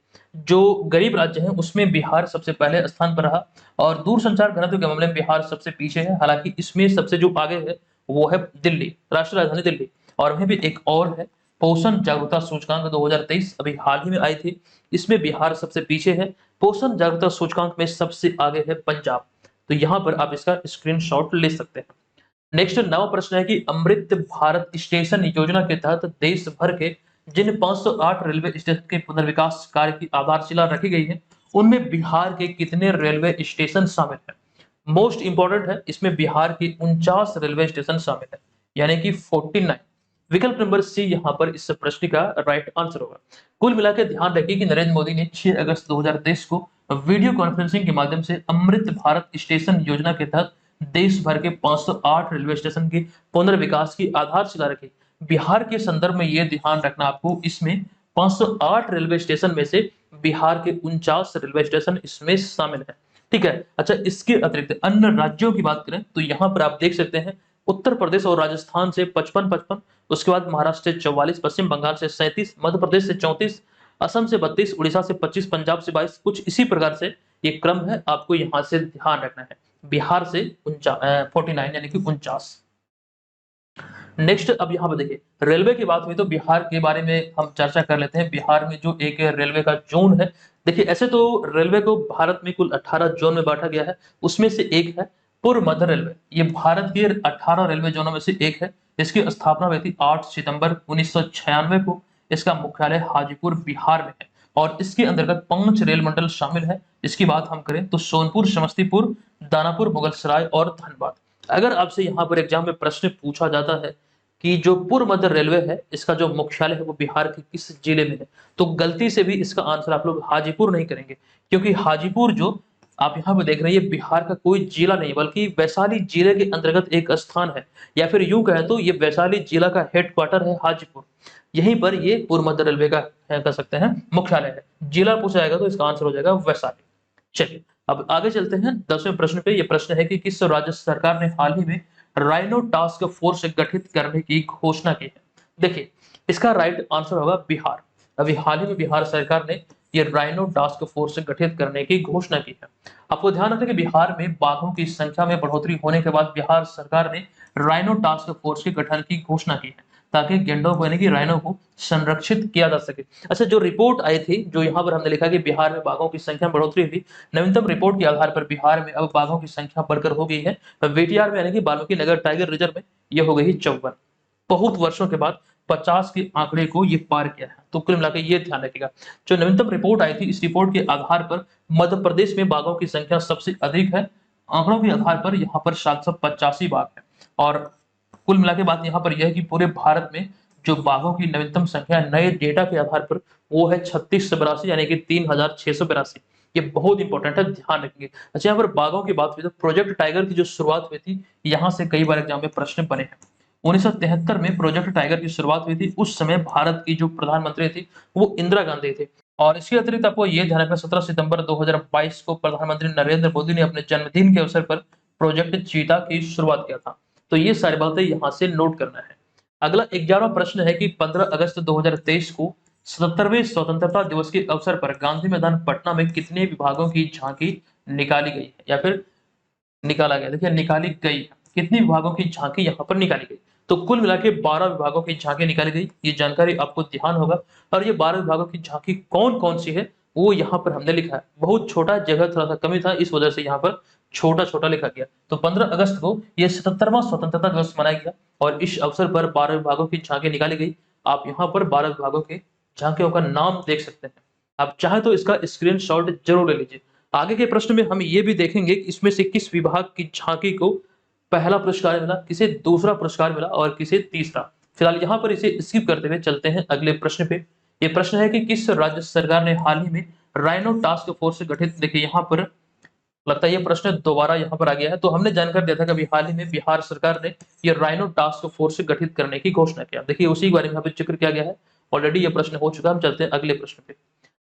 जो गरीब राज्य हैं उसमें बिहार सबसे पहले स्थान पर रहा और दूरसंचार घनत्व के मामले में बिहार सबसे पीछे है। हालांकि इसमें सबसे जो आगे है वो है दिल्ली, राष्ट्रीय राजधानी दिल्ली। और वहीं भी एक और है पोषण जागरूकता सूचकांक 2023 अभी हाल ही में आई थी, इसमें बिहार सबसे पीछे है। पोषण जागरूकता सूचकांक में सबसे आगे है पंजाब। तो यहाँ पर आप इसका स्क्रीनशॉट ले सकते हैं। नेक्स्ट नवा प्रश्न है कि अमृत भारत स्टेशन योजना के तहत देश भर के जिन 508 रेलवे स्टेशन के पुनर्विकास कार्य की आधारशिला रखी गई है उनमें बिहार के कितने रेलवे स्टेशन शामिल है। मोस्ट इंपॉर्टेंट है, इसमें बिहार के 49 रेलवे स्टेशन शामिल है, यानी कि 49। विकल्प नंबर सी यहाँ पर इस प्रश्न का राइट आंसर होगा। कुल मिलाकर ध्यान रखिए कि नरेंद्र मोदी ने 6 अगस्त 2023 को वीडियो कॉन्फ्रेंसिंग के माध्यम से अमृत भारत स्टेशन योजना के तहत देश भर के 508 रेलवे स्टेशन के पुनर्विकास की आधारशिला रखी। बिहार के संदर्भ में यह ध्यान रखना आपको, इसमें 508 रेलवे स्टेशन में से बिहार के 49 रेलवे स्टेशन इसमें शामिल है। ठीक है। अच्छा, इसके अतिरिक्त अन्य राज्यों की बात करें तो यहाँ पर आप देख सकते हैं उत्तर प्रदेश और राजस्थान से 55-55, उसके बाद महाराष्ट्र से 44, पश्चिम बंगाल से 37, मध्य प्रदेश से 34, असम से 32, उड़ीसा से 25, पंजाब से 22, कुछ इसी प्रकार से ये क्रम है, आपको यहाँ से ध्यान रखना है। बिहार से 49 यानी कि 49। नेक्स्ट अब यहाँ पर देखिए रेलवे की बात हुई तो बिहार के बारे में हम चर्चा कर लेते हैं। बिहार में जो एक रेलवे का जोन है, देखिए ऐसे तो रेलवे को भारत में कुल 18 जोन में बांटा गया है, उसमें से एक है पूर्व मध्य रेलवे। ये भारत के 18 रेलवे जोनों में से एक है। इसकी स्थापना हुई थी 8 सितंबर 1996 को। इसका मुख्यालय हाजीपुर बिहार में है और इसके अंतर्गत 5 रेल मंडल शामिल है। इसकी बात हम करें तो सोनपुर, समस्तीपुर, दानापुर, मुगलसराय और धनबाद। अगर आपसे यहाँ पर एग्जाम में प्रश्न पूछा जाता है कि जो पूर्व मध्य रेलवे है इसका जो मुख्यालय है वो बिहार के किस जिले में है, तो गलती से भी इसका आंसर आप लोग हाजीपुर नहीं करेंगे, क्योंकि हाजीपुर जो आप यहाँ पे देख रहे हैं ये बिहार का कोई जिला नहीं बल्कि वैशाली जिले के अंतर्गत एक स्थान है, या फिर यूं कहें तो ये वैशाली जिला का हेडक्वार्टर है हाजीपुर। यहीं पर ये पूर्व मध्य रेलवे का कह सकते हैं मुख्यालय है। जिला पूछा जाएगा तो इसका आंसर हो जाएगा वैशाली। चलिए अब आगे चलते हैं 10वें प्रश्न पे। ये प्रश्न है कि किस राज्य सरकार ने हाल ही में राइनो टास्क फोर्स गठित करने की घोषणा की है। देखिए इसका राइट आंसर होगा बिहार। अभी हाल ही में बिहार सरकार ने ये राइनो टास्क फोर्स गठित करने की घोषणा की है। आपको ध्यान रखें कि बिहार में बाघों की संख्या में बढ़ोतरी होने के बाद बिहार सरकार ने राइनो टास्क फोर्स के गठन की घोषणा की है ताकि गेंडों को यानी कि राइनो को संरक्षित किया जा सके। अच्छा, जो रिपोर्ट आई थी, जो यहाँ पर हमने लिखा कि बिहार में बाघों की संख्या में बढ़ोतरी हुई, नवीनतम रिपोर्ट के आधार पर बिहार में अब बाघों की संख्या बढ़कर हो गई है वीटीआर में यानी कि वाल्मीकि नगर टाइगर रिजर्व में ये हो गई 54। बहुत वर्षों के बाद 50 के आंकड़े को ये पार किया है। तो कुल मिलाकर ये ध्यान रखिएगा, जो नवीनतम रिपोर्ट आई थी इस रिपोर्ट के आधार पर मध्य प्रदेश में बाघों की संख्या सबसे अधिक है। आंकड़ों के आधार पर यहाँ पर 785 बाघ है और कुल मिला के बात यहाँ पर यह है कि पूरे भारत में जो बाघों की नवीनतम संख्या नए डेटा के आधार पर वो है 3682 यानी कि 3682। ये बहुत इंपॉर्टेंट है, ध्यान रखेंगे। अच्छा, यहाँ पर बाघों की बात हुई तो प्रोजेक्ट टाइगर की जो शुरुआत हुई थी यहाँ से कई बार एग्जाम में प्रश्न बने हैं। 1973 में प्रोजेक्ट टाइगर की शुरुआत हुई थी। उस समय भारत की जो प्रधानमंत्री थी वो इंदिरा गांधी थे। और इसके अतिरिक्त आपको ये ध्यान रखना 17 सितंबर 2022 को प्रधानमंत्री नरेंद्र मोदी ने अपने जन्मदिन के अवसर पर प्रोजेक्ट चीता की शुरुआत किया था। तो ये सारी बातें यहाँ से नोट करना है। अगला 11वां प्रश्न है कि 15 अगस्त 2023 को 77वें स्वतंत्रता दिवस के अवसर पर गांधी मैदान पटना में कितने विभागों की झांकी निकाली गई है या फिर निकाला गया। देखिए निकाली गई कितनी विभागों की झांकी यहाँ पर निकाली गई, तो कुल मिला के 12 विभागों की झांकी निकाली गई। ये जानकारी आपको ध्यान होगा। और ये 12 विभागों की झांकी कौन कौन सी है वो यहाँ पर हमने लिखा है। बहुत छोटा जगह थोड़ा सा कमी था, इस वजह से यहाँ पर छोटा छोटा लिखा गया। तो 15 अगस्त को यह 77वां स्वतंत्रता दिवस मनाया गया और इस अवसर पर 12 विभागों की झांकी निकाली गई। आप यहाँ पर 12 विभागों के झांकियों का नाम देख सकते हैं। आप चाहे तो इसका स्क्रीनशॉट जरूर ले लीजिए। आगे के प्रश्न में हम ये भी देखेंगे कि इसमें से किस विभाग की झांकी को पहला पुरस्कार मिला, किसे दूसरा पुरस्कार मिला और किसे तीसरा। फिलहाल यहाँ पर इसे स्किप करते हुए चलते हैं अगले प्रश्न पे। ये प्रश्न है कि किस राज्य सरकार ने हाल ही में राइनो टास्क फोर्स गठित। देखिए यहाँ पर लगता है ये प्रश्न दोबारा यहाँ पर आ गया है। तो हमने जानकर दिया था कि अभी हाल ही में बिहार सरकार ने ये राइनो टास्क फोर्स गठित करने की घोषणा किया। देखिए उसी के बारे में यहाँ पे जिक्र किया गया है, ऑलरेडी ये प्रश्न हो चुका है। हम चलते हैं अगले प्रश्न पे।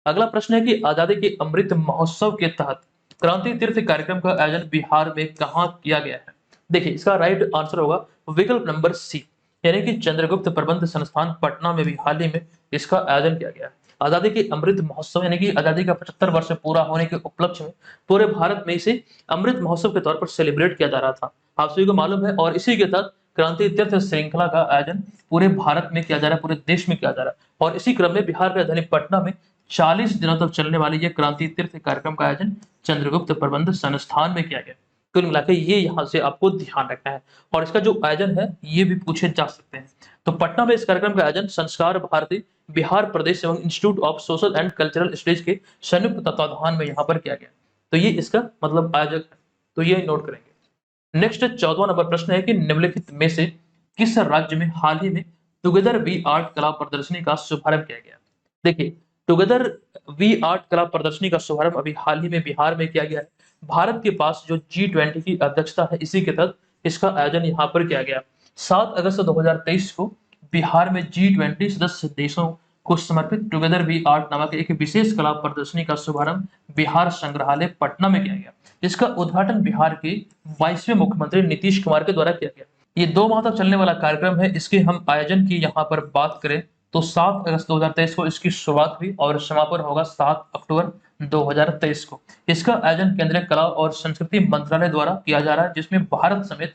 अगला प्रश्न है कि आजादी के अमृत महोत्सव के तहत क्रांति तीर्थ कार्यक्रम का आयोजन बिहार में कहाँ किया गया है। देखिए इसका राइट आंसर होगा विकल्प नंबर सी, यानी कि चंद्रगुप्त प्रबंध संस्थान पटना में भी हाल ही में इसका आयोजन किया गया है। आजादी के अमृत महोत्सव यानी कि आजादी का 75 वर्ष पूरा होने के उपलक्ष्य में पूरे भारत में इसे अमृत महोत्सव के तौर पर सेलिब्रेट किया जा रहा था। आप सभी को मालूम है और इसी के तहत क्रांति तीर्थ श्रृंखला का आयोजन पूरे भारत में किया जा रहा है, पूरे देश में किया जा रहा है। और इसी क्रम में बिहार की राजधानी पटना में 40 दिनों तक चलने वाली ये क्रांति तीर्थ कार्यक्रम का आयोजन चंद्रगुप्त प्रबंध संस्थान में किया गया। कुल मिलाकर ये यहाँ से आपको ध्यान रखना है और इसका जो आयोजन है ये भी पूछे जा सकते हैं। तो पटना में इस कार्यक्रम का आयोजन संस्कार भारती बिहार प्रदेश एवं institute of social and cultural studies के संयुक्त तत्वाधान में यहाँ पर किया गया। तो ये इसका मतलब आयोजक है, तो ये नोट करेंगे। नेक्स्ट 14वां नंबर प्रश्न है कि निम्नलिखित में से किस राज्य में हाल ही में टुगेदर वी आर्ट कला प्रदर्शनी का शुभारंभ किया गया। देखिए टुगेदर वी आर्ट कला प्रदर्शनी का शुभारंभ अभी हाल ही में बिहार में किया गया है। भारत के पास जो G20 की अध्यक्षता है इसी के तहत इसका आयोजन यहाँ पर किया गया। 7 अगस्त 2023 को बिहार में G20 सदस्य देशों को समर्पित टुगेदर वी आर्ट नामक एक विशेष कला प्रदर्शनी का शुभारंभ बिहार संग्रहालय पटना में किया गया। इसका उद्घाटन बिहार के 22वें मुख्यमंत्री नीतीश कुमार के द्वारा किया गया। ये 2 माह तक चलने वाला कार्यक्रम है। इसके हम आयोजन की यहाँ पर बात करें तो 7 अगस्त 2023 को इसकी शुरुआत हुई और समापन होगा 7 अक्टूबर 2023 को। इसका आयोजन केंद्रीय कला और संस्कृति मंत्रालय द्वारा किया जा रहा है, जिसमें भारत समेत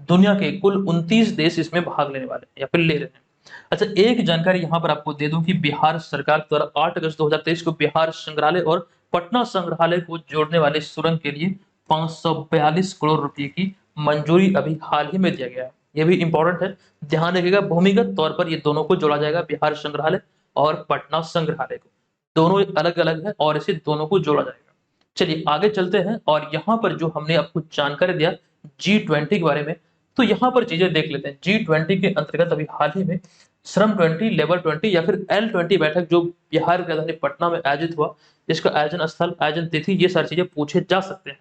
दुनिया के कुल 29 देश इसमें भाग लेने वाले हैं या फिर ले रहे हैं। अच्छा, एक जानकारी यहाँ पर आपको दे दूं कि बिहार सरकार द्वारा 8 अगस्त 2023 को बिहार संग्रहालय और पटना संग्रहालय को जोड़ने वाले सुरंग के लिए 542 करोड़ रुपए की मंजूरी अभी हाल ही में दिया गया है। ये भी इंपॉर्टेंट है, ध्यान रखिएगा। भूमिगत तौर पर ये दोनों को जोड़ा जाएगा, बिहार संग्रहालय और पटना संग्रहालय को। दोनों अलग अलग है और इसे दोनों को जोड़ा जाएगा। चलिए आगे चलते हैं और यहाँ पर जो हमने आपको जानकारी दिया G20 के बारे में, तो यहाँ पर चीजें देख लेते हैं। G20 के अंतर्गत अभी हाल ही में श्रम 20, लेबर 20 या फिर L20 बैठक जो बिहार की राजधानी पटना में आयोजित हुआ, इसका आयोजन स्थल, आयोजन तिथि, ये सारी चीजें पूछे जा सकते हैं।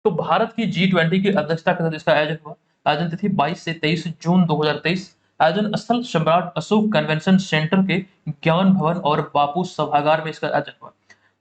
तो भारत की G20 की अध्यक्षता के तहत इसका आयोजन हुआ। आयोजन तिथि 22 से 23 जून 2023। आयोजन स्थल सम्राट अशोक कन्वेंशन सेंटर के ज्ञान भवन और बापू सभागार में इसका आयोजन हुआ।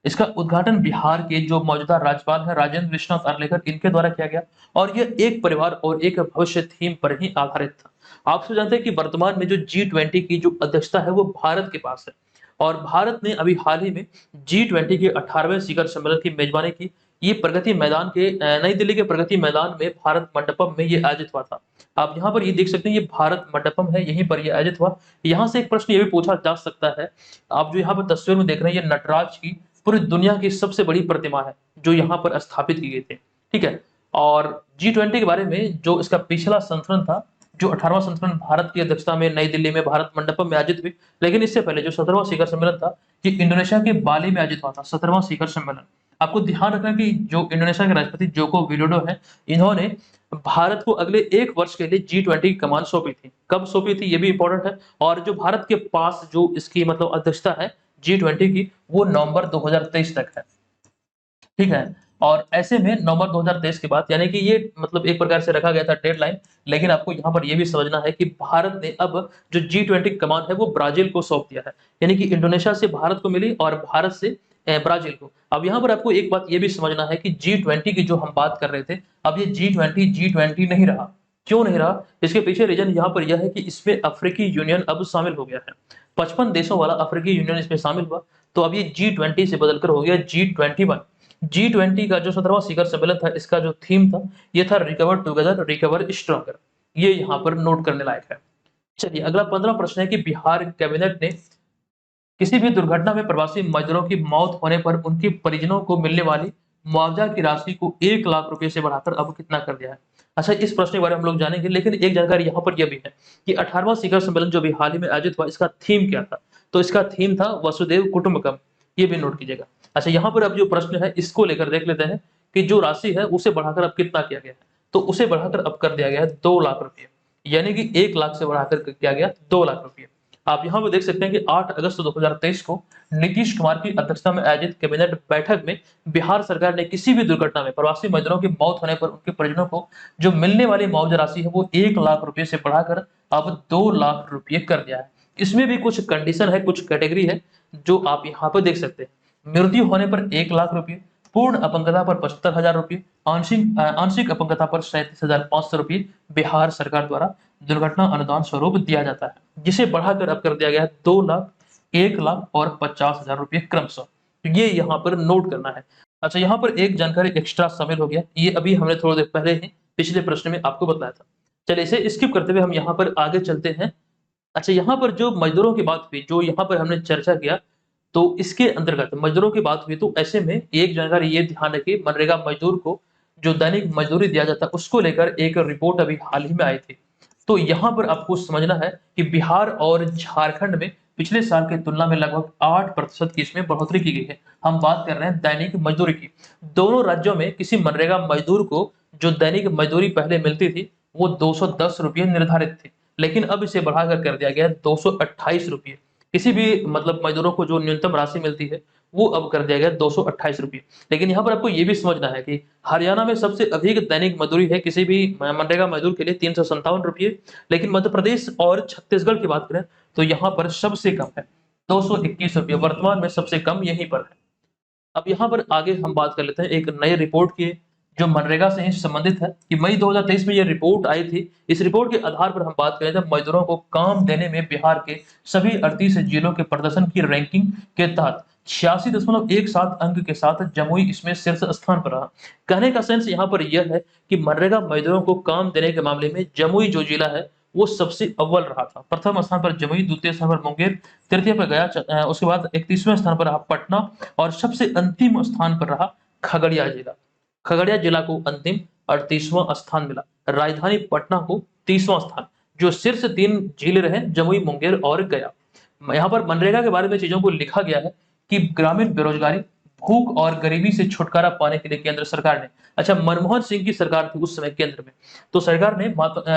इसका उद्घाटन बिहार के जो मौजूदा राज्यपाल है राजेंद्र विश्वनाथ आर्लेकर, इनके द्वारा किया गया और यह एक परिवार और एक भविष्य थीम पर ही आधारित था। आप सब जानते हैं कि वर्तमान में जो G20 की जो अध्यक्षता है वो भारत के पास है और भारत ने अभी हाल ही में G20 के 18वें शिखर सम्मेलन की मेजबानी की। ये प्रगति मैदान के नई दिल्ली के प्रगति मैदान में भारत मंडपम में ये आयोजित हुआ था। आप यहाँ पर ये देख सकते हैं, ये भारत मंडपम है, यहीं पर ये आयोजित हुआ। यहाँ से एक प्रश्न ये भी पूछा जा सकता है, आप जो यहाँ पर तस्वीर में देख रहे हैं, ये नटराज की पूरी दुनिया की सबसे बड़ी प्रतिमा है जो यहाँ पर स्थापित की गई थी। ठीक है, और G20 के बारे में जो इसका पिछला संस्करण था, जो 18वां संस्करण भारत की अध्यक्षता में नई दिल्ली में भारत मंडपम में आयोजित हुई, लेकिन इससे पहले जो 17वां शिखर सम्मेलन था ये इंडोनेशिया के बाली में आयोजित हुआ था। 17वां शिखर सम्मेलन, आपको ध्यान रखना कि जो इंडोनेशिया के राष्ट्रपति जोको विडोडो है, इन्होंने भारत को अगले 1 वर्ष के लिए G20 की कमान सौंपी थी। कब सौंपी थी ये भी इंपॉर्टेंट है। और जो भारत के पास जो इसकी मतलब अध्यक्षता है G20 की, वो नवंबर 2023 तक है। ठीक है, और ऐसे में नवंबर 2023 के बाद, यानी कि ये मतलब एक प्रकार से रखा गया था डेडलाइन, लेकिन आपको यहाँ पर यह भी समझना है कि भारत ने अब जो G20 कमान है वो ब्राजील को सौंप दिया है। यानी कि इंडोनेशिया से भारत को मिली और भारत से ब्राजील को। अब यहाँ पर आपको एक बात ये भी समझना है कि G20 की जो हम बात कर रहे थे, अब ये G20 नहीं रहा। क्यों नहीं रहा? इसके पीछे रीजन यहाँ पर यह है कि इसमें अफ्रीकी यूनियन अब शामिल हो गया है। 55 देशों वाला अफ्रीकी यूनियन इसमें शामिल हुआ, तो अब ये G20 से बदलकर हो गया G21। G20 का जो 17वां शिखर सम्मेलन था, इसका जो थीम था ये था रिकवर टुगेदर रिकवर स्ट्रॉन्गर। ये यहाँ पर नोट करने लायक है। चलिए अगला 15वां प्रश्न है कि बिहार कैबिनेट ने किसी भी दुर्घटना में प्रवासी मजदूरों की मौत होने पर उनके परिजनों को मिलने वाली मुआवजा की राशि को 1 लाख रुपए से बढ़ाकर अब कितना कर दिया है। अच्छा, इस प्रश्न के बारे में हम लोग जानेंगे, लेकिन एक जानकारी यहाँ पर यह भी है कि 18वां शिखर सम्मेलन जो भी हाल ही में आयोजित हुआ, इसका थीम क्या था? तो इसका थीम था वसुदेव कुटुंबकम। ये भी नोट कीजिएगा। अच्छा, यहाँ पर अब जो प्रश्न है इसको लेकर देख लेते हैं कि जो राशि है उसे बढ़ाकर अब कितना किया गया है। तो उसे बढ़ाकर अब कर दिया गया है 2 लाख रुपये, यानी कि 1 लाख से बढ़ाकर किया गया 2 लाख रुपये। आप यहाँ पर देख सकते हैं कि 8 अगस्त 2023 को नीतीश कुमार की अध्यक्षता में आयोजित कैबिनेट बैठक में बिहार सरकार ने किसी भी दुर्घटना में प्रवासी मजदूरों की मौत होने पर उनके परिजनों को जो मिलने वाली मुआवजा राशि है वो 1 लाख रुपए से बढ़ाकर अब 2 लाख रुपये कर दिया है। इसमें भी कुछ कंडीशन है, कुछ कैटेगरी है जो आप यहाँ पर देख सकते हैं। मृत्यु होने पर 1 लाख रुपये, पूर्ण अपंगता पर 75,000 रुपये, आंशिक अपंगता पर 37,500 रुपये बिहार सरकार द्वारा दुर्घटना अनुदान स्वरूप दिया जाता है, जिसे बढ़ाकर अब कर दिया गया है 2 लाख 1,50,000 और 50,000 रुपये क्रमशः। तो ये यहाँ पर नोट करना है। अच्छा, यहाँ पर एक जानकारी एक्स्ट्रा शामिल हो गया, ये अभी हमने थोड़ी देर पहले ही पिछले प्रश्न में आपको बताया था। चलिए इसे स्किप करते हुए हम यहाँ पर आगे चलते हैं। अच्छा, यहाँ पर जो मज़दूरों की बात हुई, जो यहाँ पर हमने चर्चा किया, तो इसके अंतर्गत मज़दूरों की बात हुई, तो ऐसे में एक जानकारी ये ध्यान रखिए, मनरेगा मज़दूर को जो दैनिक मज़दूरी दिया जाता है, उसको लेकर एक रिपोर्ट अभी हाल ही में आई थी। तो यहाँ पर आपको समझना है कि बिहार और झारखंड में पिछले साल की तुलना में लगभग 8% की इसमें बढ़ोतरी की गई है। हम बात कर रहे हैं दैनिक मज़दूरी की। दोनों राज्यों में किसी मनरेगा मज़दूर को जो दैनिक मज़दूरी पहले मिलती थी, वो 210 रुपये निर्धारित थी। लेकिन अब इसे बढ़ाकर कर दिया गया है 228 रुपये। किसी भी मतलब मज़दूरों को जो न्यूनतम राशि मिलती है, वो अब कर दिया गया 228 रुपये। लेकिन यहाँ पर आपको ये भी समझना है कि हरियाणा में सबसे अधिक दैनिक मज़दूरी है किसी भी मनरेगा मज़दूर के लिए 357 रुपये। लेकिन मध्य प्रदेश और छत्तीसगढ़ की बात करें तो यहाँ पर सबसे कम है 221 रुपये, वर्तमान में सबसे कम यहीं पर है। अब यहाँ पर आगे हम बात कर लेते हैं एक नए रिपोर्ट की, जो मनरेगा से ही संबंधित है, कि मई 2023 में ये रिपोर्ट आई थी। इस रिपोर्ट के आधार पर हम बात करें तो मजदूरों को काम देने में बिहार के सभी 38 जिलों के प्रदर्शन की रैंकिंग के तहत 86.17 अंक के साथ जमुई इसमें शीर्ष स्थान पर रहा। कहने का सेंस यहाँ पर यह है कि मनरेगा मजदूरों को काम देने के मामले में जमुई जो जिला है वो सबसे अव्वल रहा था। प्रथम स्थान पर जमुई, द्वितीय स्थान पर मुंगेर, तृतीय पर गया, उसके बाद 31वें स्थान पर रहा पटना और सबसे अंतिम स्थान पर रहा खगड़िया जिला। खगड़िया जिला को अंतिम 38वां स्थान मिला। राजधानी पटना को 30वां स्थान। जो शीर्ष 3 जिले रहे जमुई, मुंगेर और गया। यहाँ पर मनरेगा के बारे में चीजों को लिखा गया है कि ग्रामीण बेरोजगारी, भूख और गरीबी से छुटकारा पाने के लिए केंद्र सरकार ने, अच्छा मनमोहन सिंह की सरकार थी उस समय केंद्र में, तो सरकार ने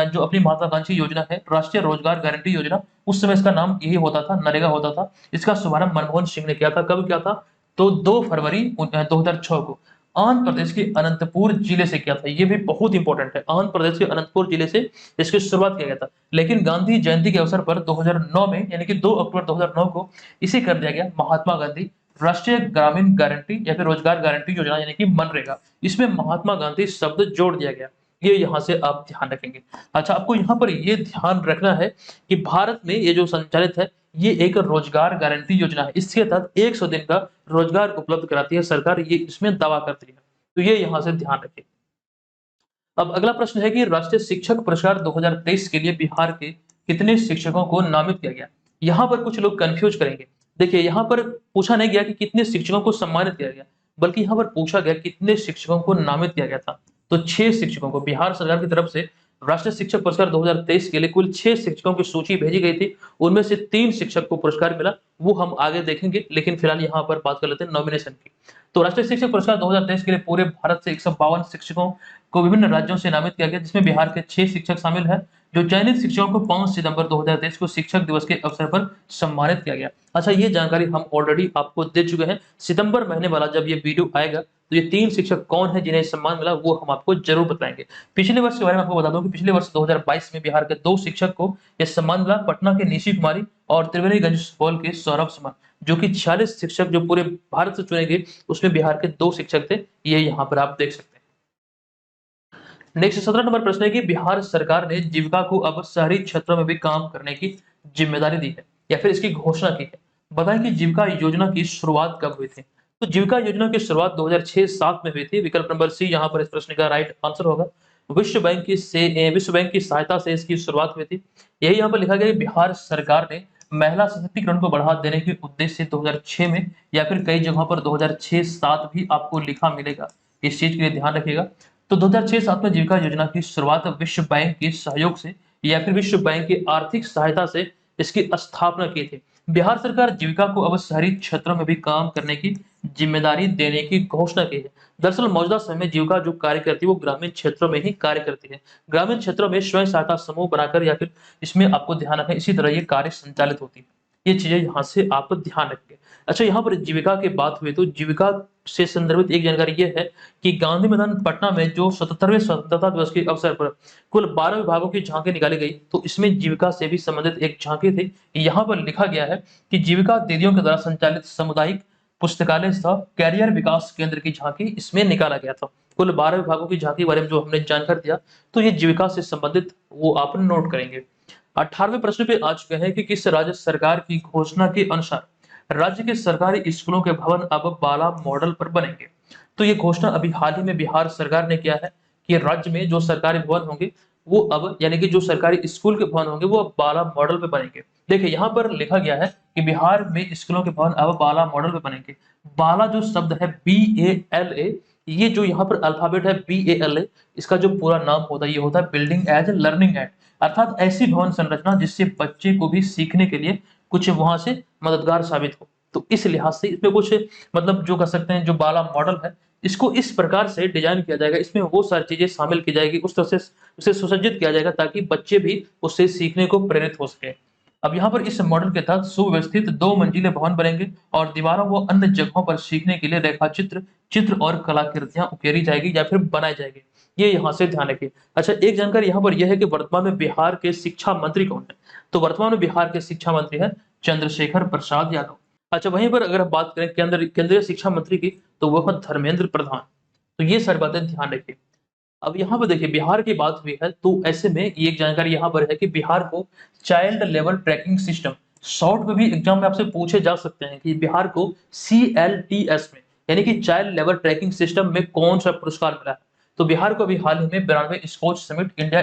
जो अपनी महत्वाकांक्षी योजना है राष्ट्रीय रोजगार गारंटी योजना, उस समय इसका नाम यही होता था, नरेगा होता था। इसका शुभारंभ मनमोहन सिंह ने किया था। कब किया था? तो 2 फरवरी 2006 को आंध्र प्रदेश के अनंतपुर जिले से किया था। ये भी बहुत इंपॉर्टेंट है, आंध्र प्रदेश के अनंतपुर जिले से इसकी शुरुआत किया गया था। लेकिन गांधी जयंती के अवसर पर 2009 में, यानी कि 2 अक्टूबर 2009 को इसे कर दिया गया महात्मा गांधी राष्ट्रीय ग्रामीण गारंटी या फिर रोजगार गारंटी योजना, यानी कि मनरेगा। इसमें महात्मा गांधी शब्द जोड़ दिया गया। ये यहाँ से आप ध्यान रखेंगे। अच्छा, आपको यहाँ पर ये ध्यान रखना है कि भारत में ये जो संचालित है, ये एक रोजगार गारंटी योजना है। इसके तहत 100 दिन का रोजगार उपलब्ध कराती है सरकार, ये इसमें दावा करती है। तो ये यहाँ से ध्यान रखें। अब अगला प्रश्न है कि राष्ट्रीय शिक्षक पुरस्कार 2023 के लिए बिहार के कितने शिक्षकों को नामित किया गया? यहाँ पर कुछ लोग कंफ्यूज करेंगे। देखिए, यहाँ पर पूछा नहीं गया कि कितने शिक्षकों को सम्मानित किया गया, बल्कि यहाँ पर पूछा गया कितने शिक्षकों को नामित किया गया था। तो 6 शिक्षकों को बिहार सरकार की तरफ से राष्ट्रीय शिक्षक पुरस्कार 2023 के लिए कुल 6 शिक्षकों की सूची भेजी गई थी। उनमें से 3 शिक्षक को पुरस्कार मिला, वो हम आगे देखेंगे, लेकिन फिलहाल यहाँ पर बात कर लेते हैं नॉमिनेशन की। तो राष्ट्रीय शिक्षक पुरस्कार 2023 के लिए पूरे भारत से 152 शिक्षकों को विभिन्न राज्यों से नामित किया गया, जिसमें बिहार के 6 शिक्षक शामिल हैं। जो चयनित शिक्षकों को 5 सितंबर 2023 को शिक्षक दिवस के अवसर पर सम्मानित किया गया। अच्छा, ये जानकारी हम ऑलरेडी आपको दे चुके हैं। सितंबर महीने वाला जब ये वीडियो आएगा तो ये 3 शिक्षक कौन है जिन्हें सम्मान मिला, वो हम आपको जरूर बताएंगे। पिछले वर्ष के बारे में आपको बता दूं कि पिछले वर्ष 2022 में बिहार के 2 शिक्षक को यह सम्मान मिला, पटना के निशी कुमारी और त्रिवेणीगंज सुपौल के सौरभ सुमन। जो कि 46 शिक्षक जो पूरे भारत से चुने गए, उसमें बिहार के 2 शिक्षक थे। ये यहाँ पर आप देख सकते हैं। नेक्स्ट 17 नंबर प्रश्न है कि बिहार सरकार ने जीविका को अब शहरी क्षेत्रों में भी काम करने की जिम्मेदारी दी है या फिर इसकी घोषणा की है। बताएं कि जीविका योजना की शुरुआत कब हुई थी? तो जीविका योजना की शुरुआत 2006-7 में हुई थी। विकल्प नंबर सी यहाँ पर इस प्रश्न का राइट आंसर होगा। विश्व बैंक की सहायता से इसकी शुरुआत हुई थी। यही यहाँ पर लिखा गया कि बिहार सरकार ने महिला सशक्तिकरण को बढ़ावा देने के उद्देश्य से 2006 में, या फिर कई जगहों पर 2006-7 भी आपको लिखा मिलेगा, इस चीज के लिए ध्यान रखिएगा। तो 2006-7 में जीविका योजना की शुरुआत विश्व बैंक के सहयोग से या फिर विश्व बैंक की आर्थिक सहायता से इसकी स्थापना की थी। बिहार सरकार जीविका को अब शहरी क्षेत्रों में भी काम करने की जिम्मेदारी देने की घोषणा की है। दरअसल मौजूदा समय में जीविका जो कार्य करती है वो ग्रामीण क्षेत्रों में ही कार्य करती है। ग्रामीण क्षेत्रों में स्वयं सहायता समूह बनाकर या फिर इसमें आपको ध्यान रखें इसी तरह ये कार्य संचालित होती है। ये चीजें यहाँ से आप ध्यान रखेंगे। अच्छा, यहाँ पर जीविका की बात हुई तो जीविका से संदर्भित एक जानकारी ये है कि गांधी मैदान पटना में जो 77वें स्वतंत्रता दिवस के अवसर पर कुल 12 विभागों की झांकी निकाली गई, तो इसमें जीविका से भी संबंधित एक झांकी थी। यहाँ पर लिखा गया है कि जीविका दीदियों के द्वारा संचालित सामुदायिक पुस्तकालय सह कैरियर विकास केंद्र की झांकी इसमें निकाला गया था। कुल 12 विभागों की झांकी बारे में जो हमने जानकर दिया, तो ये जीविका से संबंधित वो आप नोट करेंगे। 18वें प्रश्न पे आ चुके हैं कि किस राज्य सरकार की घोषणा के अनुसार राज्य के सरकारी स्कूलों के भवन अब बाला मॉडल पर बनेंगे। तो ये घोषणा अभी हाल ही में बिहार सरकार ने किया है कि राज्य में जो सरकारी भवन होंगे वो अब यानी कि जो सरकारी स्कूल के भवन होंगे वो अब बाला मॉडल पे बनेंगे। देखिए यहाँ पर लिखा गया है कि बिहार में स्कूलों के भवन अब बाला मॉडल पे बनेंगे। बाला जो शब्द है BALA, ये जो यहाँ पर अल्फाबेट है BALA, इसका जो पूरा नाम होता है ये होता है बिल्डिंग एज लर्निंग एड, अर्थात ऐसी भवन संरचना जिससे बच्चे को भी सीखने के लिए कुछ वहां से मददगार साबित हो। तो इस लिहाज से इसमें कुछ मतलब जो कह सकते हैं जो बाला मॉडल है इसको इस प्रकार से डिजाइन किया जाएगा, इसमें वो सारी चीजें शामिल की जाएगी, उस तरह से उसे सुसज्जित किया जाएगा ताकि बच्चे भी उससे सीखने को प्रेरित हो सके। अब यहाँ पर इस मॉडल के तहत सुव्यवस्थित 2 मंजिले भवन बनेंगे और दीवारों व अन्य जगहों पर सीखने के लिए रेखाचित्र, चित्र और कलाकृतियां उकेरी जाएगी या फिर बनाई जाएगी। ये यहाँ से ध्यान रखिए। अच्छा, एक जानकारी यहाँ पर यह है कि वर्तमान में बिहार के शिक्षा मंत्री कौन है? तो वर्तमान में बिहार के शिक्षा मंत्री है चंद्रशेखर प्रसाद यादव। अच्छा, वहीं पर अगर हम बात करें केंद्रीय शिक्षा मंत्री की तो वह है धर्मेंद्र प्रधान। तो ये सारी बातें ध्यान रखिए। अब यहाँ पर देखिए बिहार की बात हुई है तो ऐसे में एक जानकारी यहाँ पर है कि बिहार को child level tracking system, short में भी एग्जाम में आपसे पूछे जा सकते हैं कि बिहार को CLTS में यानी कि चाइल्ड लेवल ट्रैकिंग सिस्टम में कौन सा पुरस्कार मिला है? तो बिहार को अभी हाल ही में 92 Skoch summit India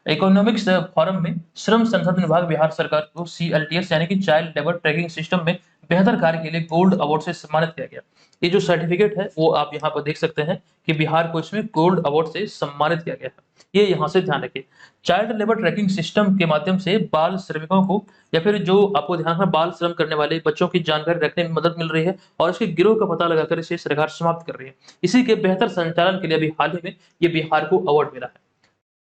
economics forum में श्रम संसाधन विभाग बिहार सरकार को CLTS यानी कि चाइल्ड लेवल ट्रैकिंग सिस्टम में बेहतर कार्य के लिए गोल्ड अवार्ड से सम्मानित किया गया। ये जो सर्टिफिकेट है वो आप यहाँ पर देख सकते हैं कि बिहार को इसमें गोल्ड अवार्ड से सम्मानित किया गया है। ये यहाँ से ध्यान रखिए। चाइल्ड लेबर ट्रैकिंग सिस्टम के माध्यम से बाल श्रमिकों को या फिर जो आपको ध्यान रखना बाल श्रम करने वाले बच्चों की जानकारी रखने में मदद मिल रही है और इसके गिरोह का पता लगाकर इसे सरकार समाप्त कर रही है। इसी के बेहतर संचालन के लिए अभी हाल ही में ये बिहार को अवार्ड मिला है।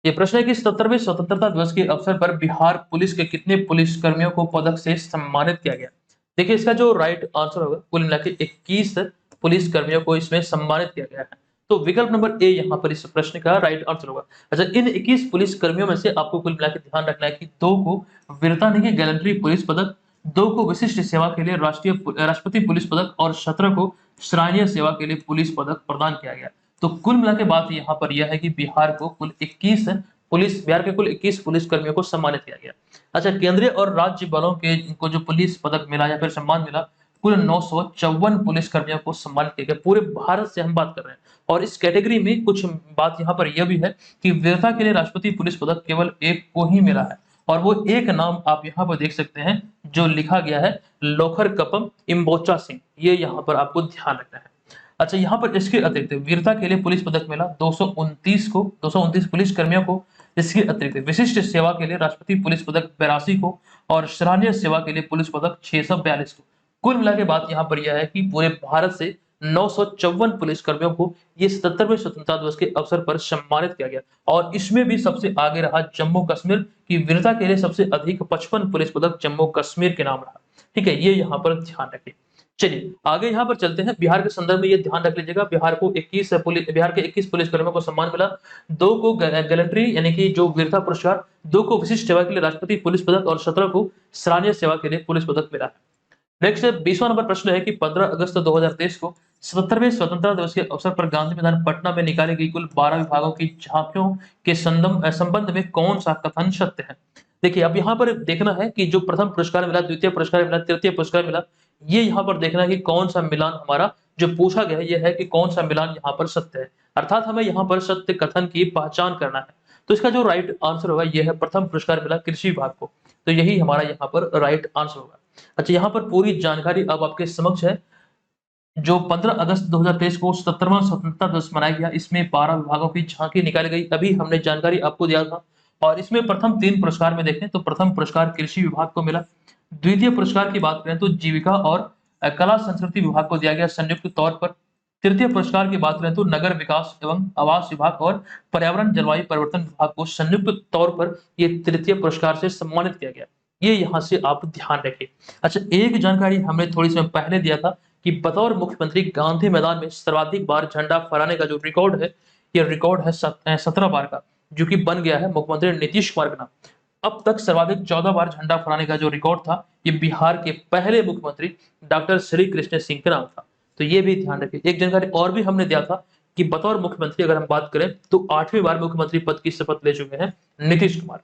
ये प्रश्न है कि 77वें स्वतंत्रता दिवस के अवसर पर बिहार पुलिस के कितने पुलिस कर्मियों को पदक से सम्मानित किया गया? देखिए इसका जो राइट आंसर होगा कुल मिला के 21 पुलिस कर्मियों को इसमें सम्मानित किया गया है। तो विकल्प नंबर ए यहाँ पर इस प्रश्न का राइट आंसर होगा। अच्छा, इन 21 पुलिस कर्मियों में से आपको कुल मिला के ध्यान रखना है कि 2 को वीरता निधि गैलेंट्री पुलिस पदक, 2 को विशिष्ट सेवा के लिए राष्ट्रपति पुलिस पदक और 17 को सराहनीय सेवा के लिए पुलिस पदक प्रदान किया गया। तो कुल मिला के बात यहाँ पर यह है कि बिहार को कुल 21 बिहार के कुल 21 पुलिस कर्मियों को सम्मानित किया गया। अच्छा, केंद्रीय और राज्य बलों के इनको जो पुलिस पदक मिला या फिर सम्मान मिला, कुल 954 पुलिस कर्मियों को सम्मानित किया गया। पूरे भारत से हम बात कर रहे हैं और इस कैटेगरी में कुछ बात यहाँ पर यह भी है कि वीरता के लिए राष्ट्रपति पुलिस पदक केवल एक को ही मिला है और वो एक नाम आप यहाँ पर देख सकते हैं जो लिखा गया है लोखर कपम इम्बोचा सिंह। ये यहाँ पर आपको ध्यान रखना है। अच्छा, यहाँ पर इसके अतिरिक्त वीरता के लिए पुलिस पदक मिला 229 पुलिस कर्मियों को। इसके अतिरिक्त विशिष्ट सेवा के लिए राष्ट्रपति पुलिस पदक 82 को और सराहनीय सेवा के लिए पुलिस पदक 642 को। कुल मिला के बात यहाँ पर यह है कि पूरे भारत से 954 पुलिस कर्मियों को ये 77वें स्वतंत्रता दिवस के अवसर पर सम्मानित किया गया और इसमें भी सबसे आगे रहा जम्मू कश्मीर की वीरता के लिए सबसे अधिक 55 पुलिस पदक जम्मू कश्मीर के नाम रहा। ठीक है, ये यहाँ पर ध्यान रखिए। चलिए आगे यहाँ पर चलते हैं। बिहार के संदर्भ में ये ध्यान रख लीजिएगा, बिहार के 21 पुलिस कर्मियों को सम्मान मिला, 2 को गैलेंट्री यानी कि जो वीरता पुरस्कार, 2 को विशिष्ट सेवा के लिए राष्ट्रपति पुलिस पदक और 17 को सराहनीय सेवा के लिए पुलिस पदक मिला है। नेक्स्ट 20वां नंबर प्रश्न है कि 15 अगस्त 2023 को 77वें स्वतंत्रता दिवस के अवसर पर गांधी मैदान पटना में निकाली गई कुल 12 विभागों की झांकियों के संबंध में कौन सा कथन सत्य है? देखिए अब यहाँ पर देखना है कि जो प्रथम पुरस्कार मिला, द्वितीय पुरस्कार मिला, तृतीय पुरस्कार मिला, ये यहाँ पर देखना है कि कौन सा मिलान हमारा जो पूछा गया है, यह है कि कौन सा मिलान यहाँ पर सत्य है, अर्थात हमें यहाँ पर सत्य कथन की पहचान करना है। तो इसका जो राइट आंसर होगा यह है प्रथम पुरस्कार मिला कृषि विभाग को, तो यही हमारा यहाँ पर राइट आंसर होगा। अच्छा, यहाँ पर पूरी जानकारी अब आपके समक्ष है। जो 15 अगस्त 2023 को 77वां स्वतंत्रता दिवस मनाया गया, इसमें 12 विभागों की झांकी निकाली गई, अभी हमने जानकारी आपको दिया था। और इसमें प्रथम 3 पुरस्कार में देखें तो प्रथम पुरस्कार कृषि विभाग को मिला, द्वितीय पुरस्कार की बात करें तो जीविका और कला संस्कृति विभाग को दिया गया संयुक्त तौर पर, तृतीय पुरस्कार की बात करें तो नगर विकास एवं आवास विभाग और पर्यावरण जलवायु परिवर्तन विभाग को संयुक्त तौर पर ये तृतीय पुरस्कार से सम्मानित किया गया। ये यहाँ से आप ध्यान रखें। अच्छा, एक जानकारी हमने थोड़ी समय पहले दिया था कि बतौर मुख्यमंत्री गांधी मैदान में सर्वाधिक बार झंडा फहराने का जो रिकॉर्ड है, ये रिकॉर्ड है 17 बार का, जो कि बन गया है मुख्यमंत्री नीतीश कुमार के नाम। अब तक सर्वाधिक 14 बार झंडा फहराने का जो रिकॉर्ड था, ये बिहार के पहले मुख्यमंत्री डॉक्टर श्री कृष्ण सिंह के नाम था। तो ये भी ध्यान रखिए। एक जानकारी और भी हमने दिया था कि बतौर मुख्यमंत्री अगर हम बात करें तो 8वीं बार मुख्यमंत्री पद की शपथ ले चुके हैं नीतीश कुमार।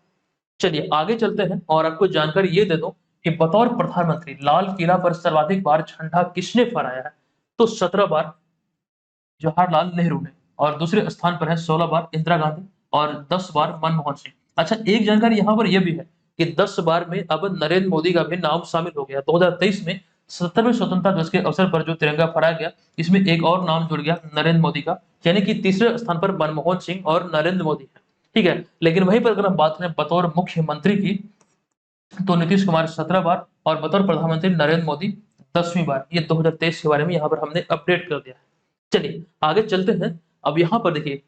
चलिए आगे चलते हैं और आपको जानकारी ये दे दूं कि बतौर प्रधानमंत्री लाल किला पर सर्वाधिक बार झंडा किसने फहराया है। तो 17 बार जवाहरलाल नेहरू ने, और दूसरे स्थान पर है 16 बार इंदिरा गांधी और 10 बार मनमोहन सिंह। अच्छा, एक जानकारी यहाँ पर यह भी है कि 10 बार में अब नरेंद्र मोदी का भी नाम शामिल हो गया। 2023 में 77वें स्वतंत्रता दिवस के अवसर पर जो तिरंगा फहराया गया, इसमें एक और नाम जुड़ गया नरेंद्र मोदी का, यानी कि तीसरे स्थान पर मनमोहन सिंह और नरेंद्र मोदी है। ठीक है, लेकिन वहीं पर अगर हम बात करें बतौर मुख्यमंत्री की, तो नीतीश कुमार 17 बार और बतौर प्रधानमंत्री नरेंद्र मोदी 10वीं बार। ये 2023 के बारे में यहाँ पर हमने अपडेट कर दिया है। चलिए आगे चलते हैं। अब यहाँ पर देखिए,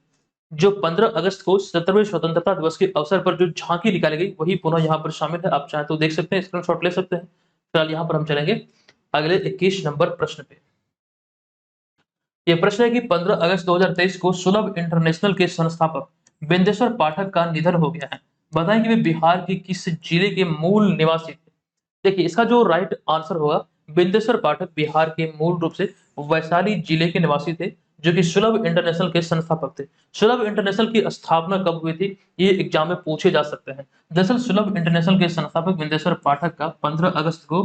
जो 15 अगस्त को 77वें स्वतंत्रता दिवस के अवसर पर जो झांकी निकाली गई, वही पुनः यहाँ पर शामिल है। आप चाहें तो देख सकते हैं, स्क्रीनशॉट ले सकते हैं। फिलहाल यहाँ पर हम चलेंगे अगले 21 नंबर प्रश्न पे। ये प्रश्न है कि 15 अगस्त 2023 को सुलभ इंटरनेशनल के संस्थापक बिंदेश्वर पाठक का निधन हो गया है। बताएं कि वे बिहार के किस जिले के मूल निवासी थे। देखिए, इसका जो राइट आंसर होगा, बिंदेश्वर पाठक बिहार के मूल रूप से वैशाली जिले के निवासी थे, जो कि सुलभ इंटरनेशनल के संस्थापक थे। सुलभ इंटरनेशनल की स्थापना कब हुई थी, ये एग्जाम में पूछे जा सकते हैं। दरअसल सुलभ इंटरनेशनल के संस्थापक बिंदेश्वर पाठक का 15 अगस्त को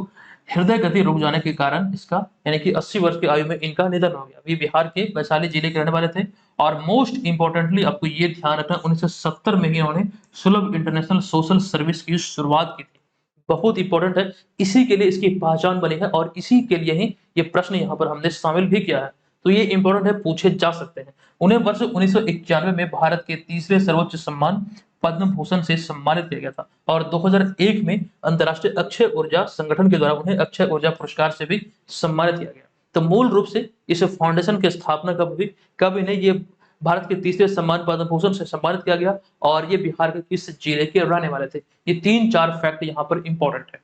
हृदय गति रुक जाने के कारण इसका, यानी कि 80 वर्ष की आयु में इनका निधन हो गया। ये बिहार के वैशाली जिले के रहने वाले थे। और मोस्ट इंपॉर्टेंटली आपको ये ध्यान रखना, 1970 में ही उन्होंने सुलभ इंटरनेशनल सोशल सर्विस की शुरुआत की थी। बहुत इंपॉर्टेंट है, इसी के लिए इसकी पहचान बनी है और इसी के लिए ही ये प्रश्न यहाँ पर हमने शामिल भी किया है। तो ये इंपॉर्टेंट है, पूछे जा सकते हैं। उन्हें वर्ष 1991 में भारत के तीसरे सर्वोच्च सम्मान पद्म भूषण से सम्मानित किया गया था और 2001 में अंतर्राष्ट्रीय अक्षय ऊर्जा संगठन के द्वारा उन्हें अक्षय ऊर्जा पुरस्कार से भी सम्मानित किया गया। तो मूल रूप से इस फाउंडेशन की स्थापना कब हुई, कब इन्हें ये भारत के तीसरे सम्मान पद्म भूषण से सम्मानित किया गया, और ये बिहार के किस जिले के रहने वाले थे। ये 3-4 फैक्ट यहाँ पर इंपॉर्टेंट है।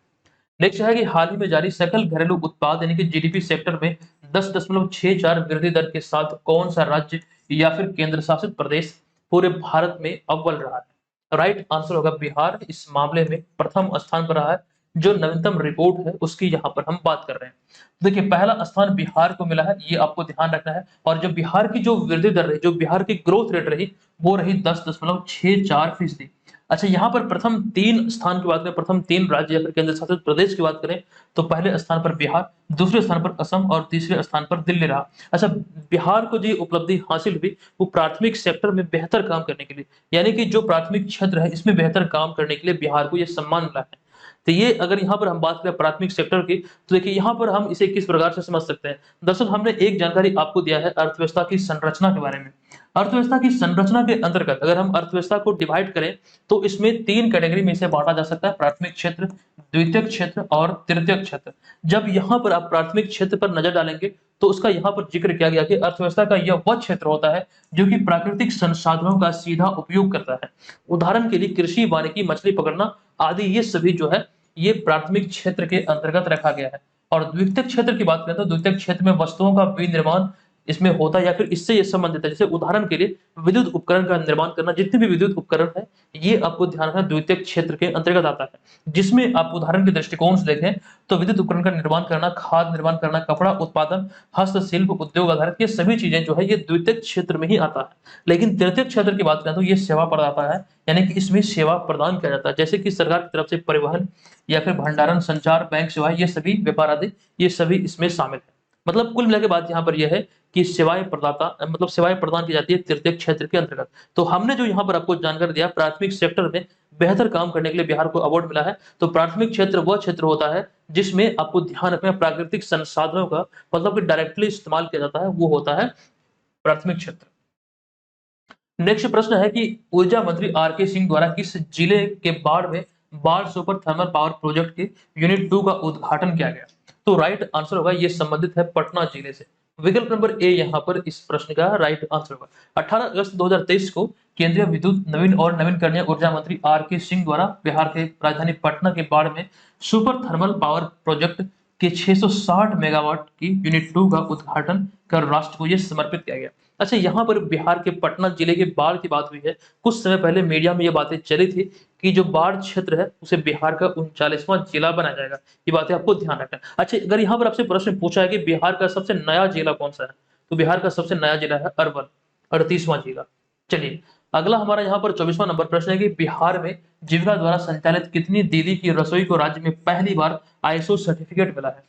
नेक्स्ट है कि हाल ही में जारी सकल घरेलू उत्पाद यानी कि जीडीपी सेक्टर में 10.64 वृद्धि दर के साथ कौन सा राज्य या फिर केंद्र शासित प्रदेश पूरे भारत में अव्वल रहा है। राइट आंसर होगा बिहार, इस मामले में प्रथम स्थान पर रहा है। जो नवीनतम रिपोर्ट है उसकी यहाँ पर हम बात कर रहे हैं। देखिए, पहला स्थान बिहार को मिला है, ये आपको ध्यान रखना है। और जो बिहार की जो वृद्धि दर रही, जो बिहार की ग्रोथ रेट रही, वो रही 10.64%। अच्छा, यहाँ पर प्रथम 3 स्थान की बात करें, प्रथम 3 राज्य या फिर केंद्र शासित प्रदेश की बात करें, तो पहले स्थान पर बिहार, दूसरे स्थान पर असम और तीसरे स्थान पर दिल्ली रहा। अच्छा, बिहार को जो उपलब्धि हासिल हुई वो प्राथमिक सेक्टर में बेहतर काम करने के लिए, यानी कि जो प्राथमिक क्षेत्र है इसमें बेहतर काम करने के लिए बिहार को ये सम्मान मिला है। तो ये अगर यहाँ पर हम बात करें प्राथमिक सेक्टर की, तो देखिए यहाँ पर हम इसे किस प्रकार से समझ सकते हैं। दरअसल हमने एक जानकारी आपको दिया है अर्थव्यवस्था की संरचना के बारे में। अर्थव्यवस्था की संरचना के अंतर्गत अगर हम अर्थव्यवस्था को डिवाइड करें, तो इसमें 3 कैटेगरी में इसे बांटा जा सकता है, प्राथमिक क्षेत्र, द्वितीयक क्षेत्र और तृतीयक क्षेत्र। जब यहाँ पर आप प्राथमिक क्षेत्र पर नजर डालेंगे, तो उसका यहाँ पर जिक्र किया गया कि अर्थव्यवस्था का यह वह क्षेत्र होता है जो कि प्राकृतिक संसाधनों का सीधा उपयोग करता है। उदाहरण के लिए कृषि, वानिकी, मछली पकड़ना आदि, ये सभी जो है ये प्राथमिक क्षेत्र के अंतर्गत रखा गया है। और द्वितीयक क्षेत्र की बात करें तो द्वितीयक क्षेत्र में वस्तुओं का विनिर्माण इसमें होता है या फिर इससे ये संबंधित है। जैसे उदाहरण के लिए विद्युत उपकरण का निर्माण करना, जितने भी विद्युत उपकरण है ये आपको ध्यान रखना द्वितीयक क्षेत्र के अंतर्गत आता है। जिसमें आप उदाहरण के दृष्टिकोण से देखें तो विद्युत उपकरण का निर्माण करना, खाद निर्माण करना, कपड़ा उत्पादन, हस्तशिल्प उद्योग आधारित, ये सभी चीजें जो है ये द्वितीयक क्षेत्र में ही आता है। लेकिन तृतीयक क्षेत्र की बात करें तो ये सेवा प्रदाता है, यानी कि इसमें सेवा प्रदान किया जाता है, जैसे कि सरकार की तरफ से परिवहन या फिर भंडारण, संचार, बैंक सेवाएं, ये सभी व्यापार आदि, ये सभी इसमें शामिल है। मतलब कुल मिला के बात यहाँ पर यह है कि सेवाएं प्रदाता, मतलब सेवाएं प्रदान की जाती है तृतीयक क्षेत्र के अंतर्गत। तो हमने जो यहाँ पर आपको जानकारी दिया, प्राथमिक सेक्टर में बेहतर काम करने के लिए बिहार को अवार्ड मिला है। तो प्राथमिक क्षेत्र वह क्षेत्र होता है जिसमें आपको ध्यान रखना है प्राकृतिक संसाधनों का मतलब कि डायरेक्टली इस्तेमाल किया जाता है, वो होता है प्राथमिक क्षेत्र। नेक्स्ट प्रश्न है कि ऊर्जा मंत्री आर के सिंह द्वारा किस जिले के बाढ़ में बाढ़ सुपर थर्मल पावर प्रोजेक्ट के यूनिट 2 का उद्घाटन किया गया। तो राइट आंसर होगा, ये संबंधित है पटना जिले से। विकल्प नंबर ए यहाँ पर इस प्रश्न का राइट आंसर होगा। 18 अगस्त 2023 को केंद्रीय विद्युत नवीन और नवीनकरणीय ऊर्जा मंत्री आर के सिंह द्वारा बिहार के राजधानी पटना के बाढ़ में सुपर थर्मल पावर प्रोजेक्ट के 660 मेगावाट की यूनिट 2 का उद्घाटन कर राष्ट्र को यह समर्पित किया गया। अच्छा, यहाँ पर बिहार के पटना जिले के बाढ़ की बात हुई है। कुछ समय पहले मीडिया में ये बातें चली थी कि जो बाढ़ क्षेत्र है उसे बिहार का 39वां जिला बनाया जाएगा। ये बातें आपको ध्यान रखना है। अच्छा, अगर यहाँ पर आपसे प्रश्न पूछा है कि बिहार का सबसे नया जिला कौन सा है, तो बिहार का सबसे नया जिला है अरवल, 38वां जिला। चलिए अगला हमारा यहाँ पर 24वां नंबर प्रश्न है कि बिहार में जीविका द्वारा संचालित कितनी दीदी की रसोई को राज्य में पहली बार आईएसओ सर्टिफिकेट मिला है?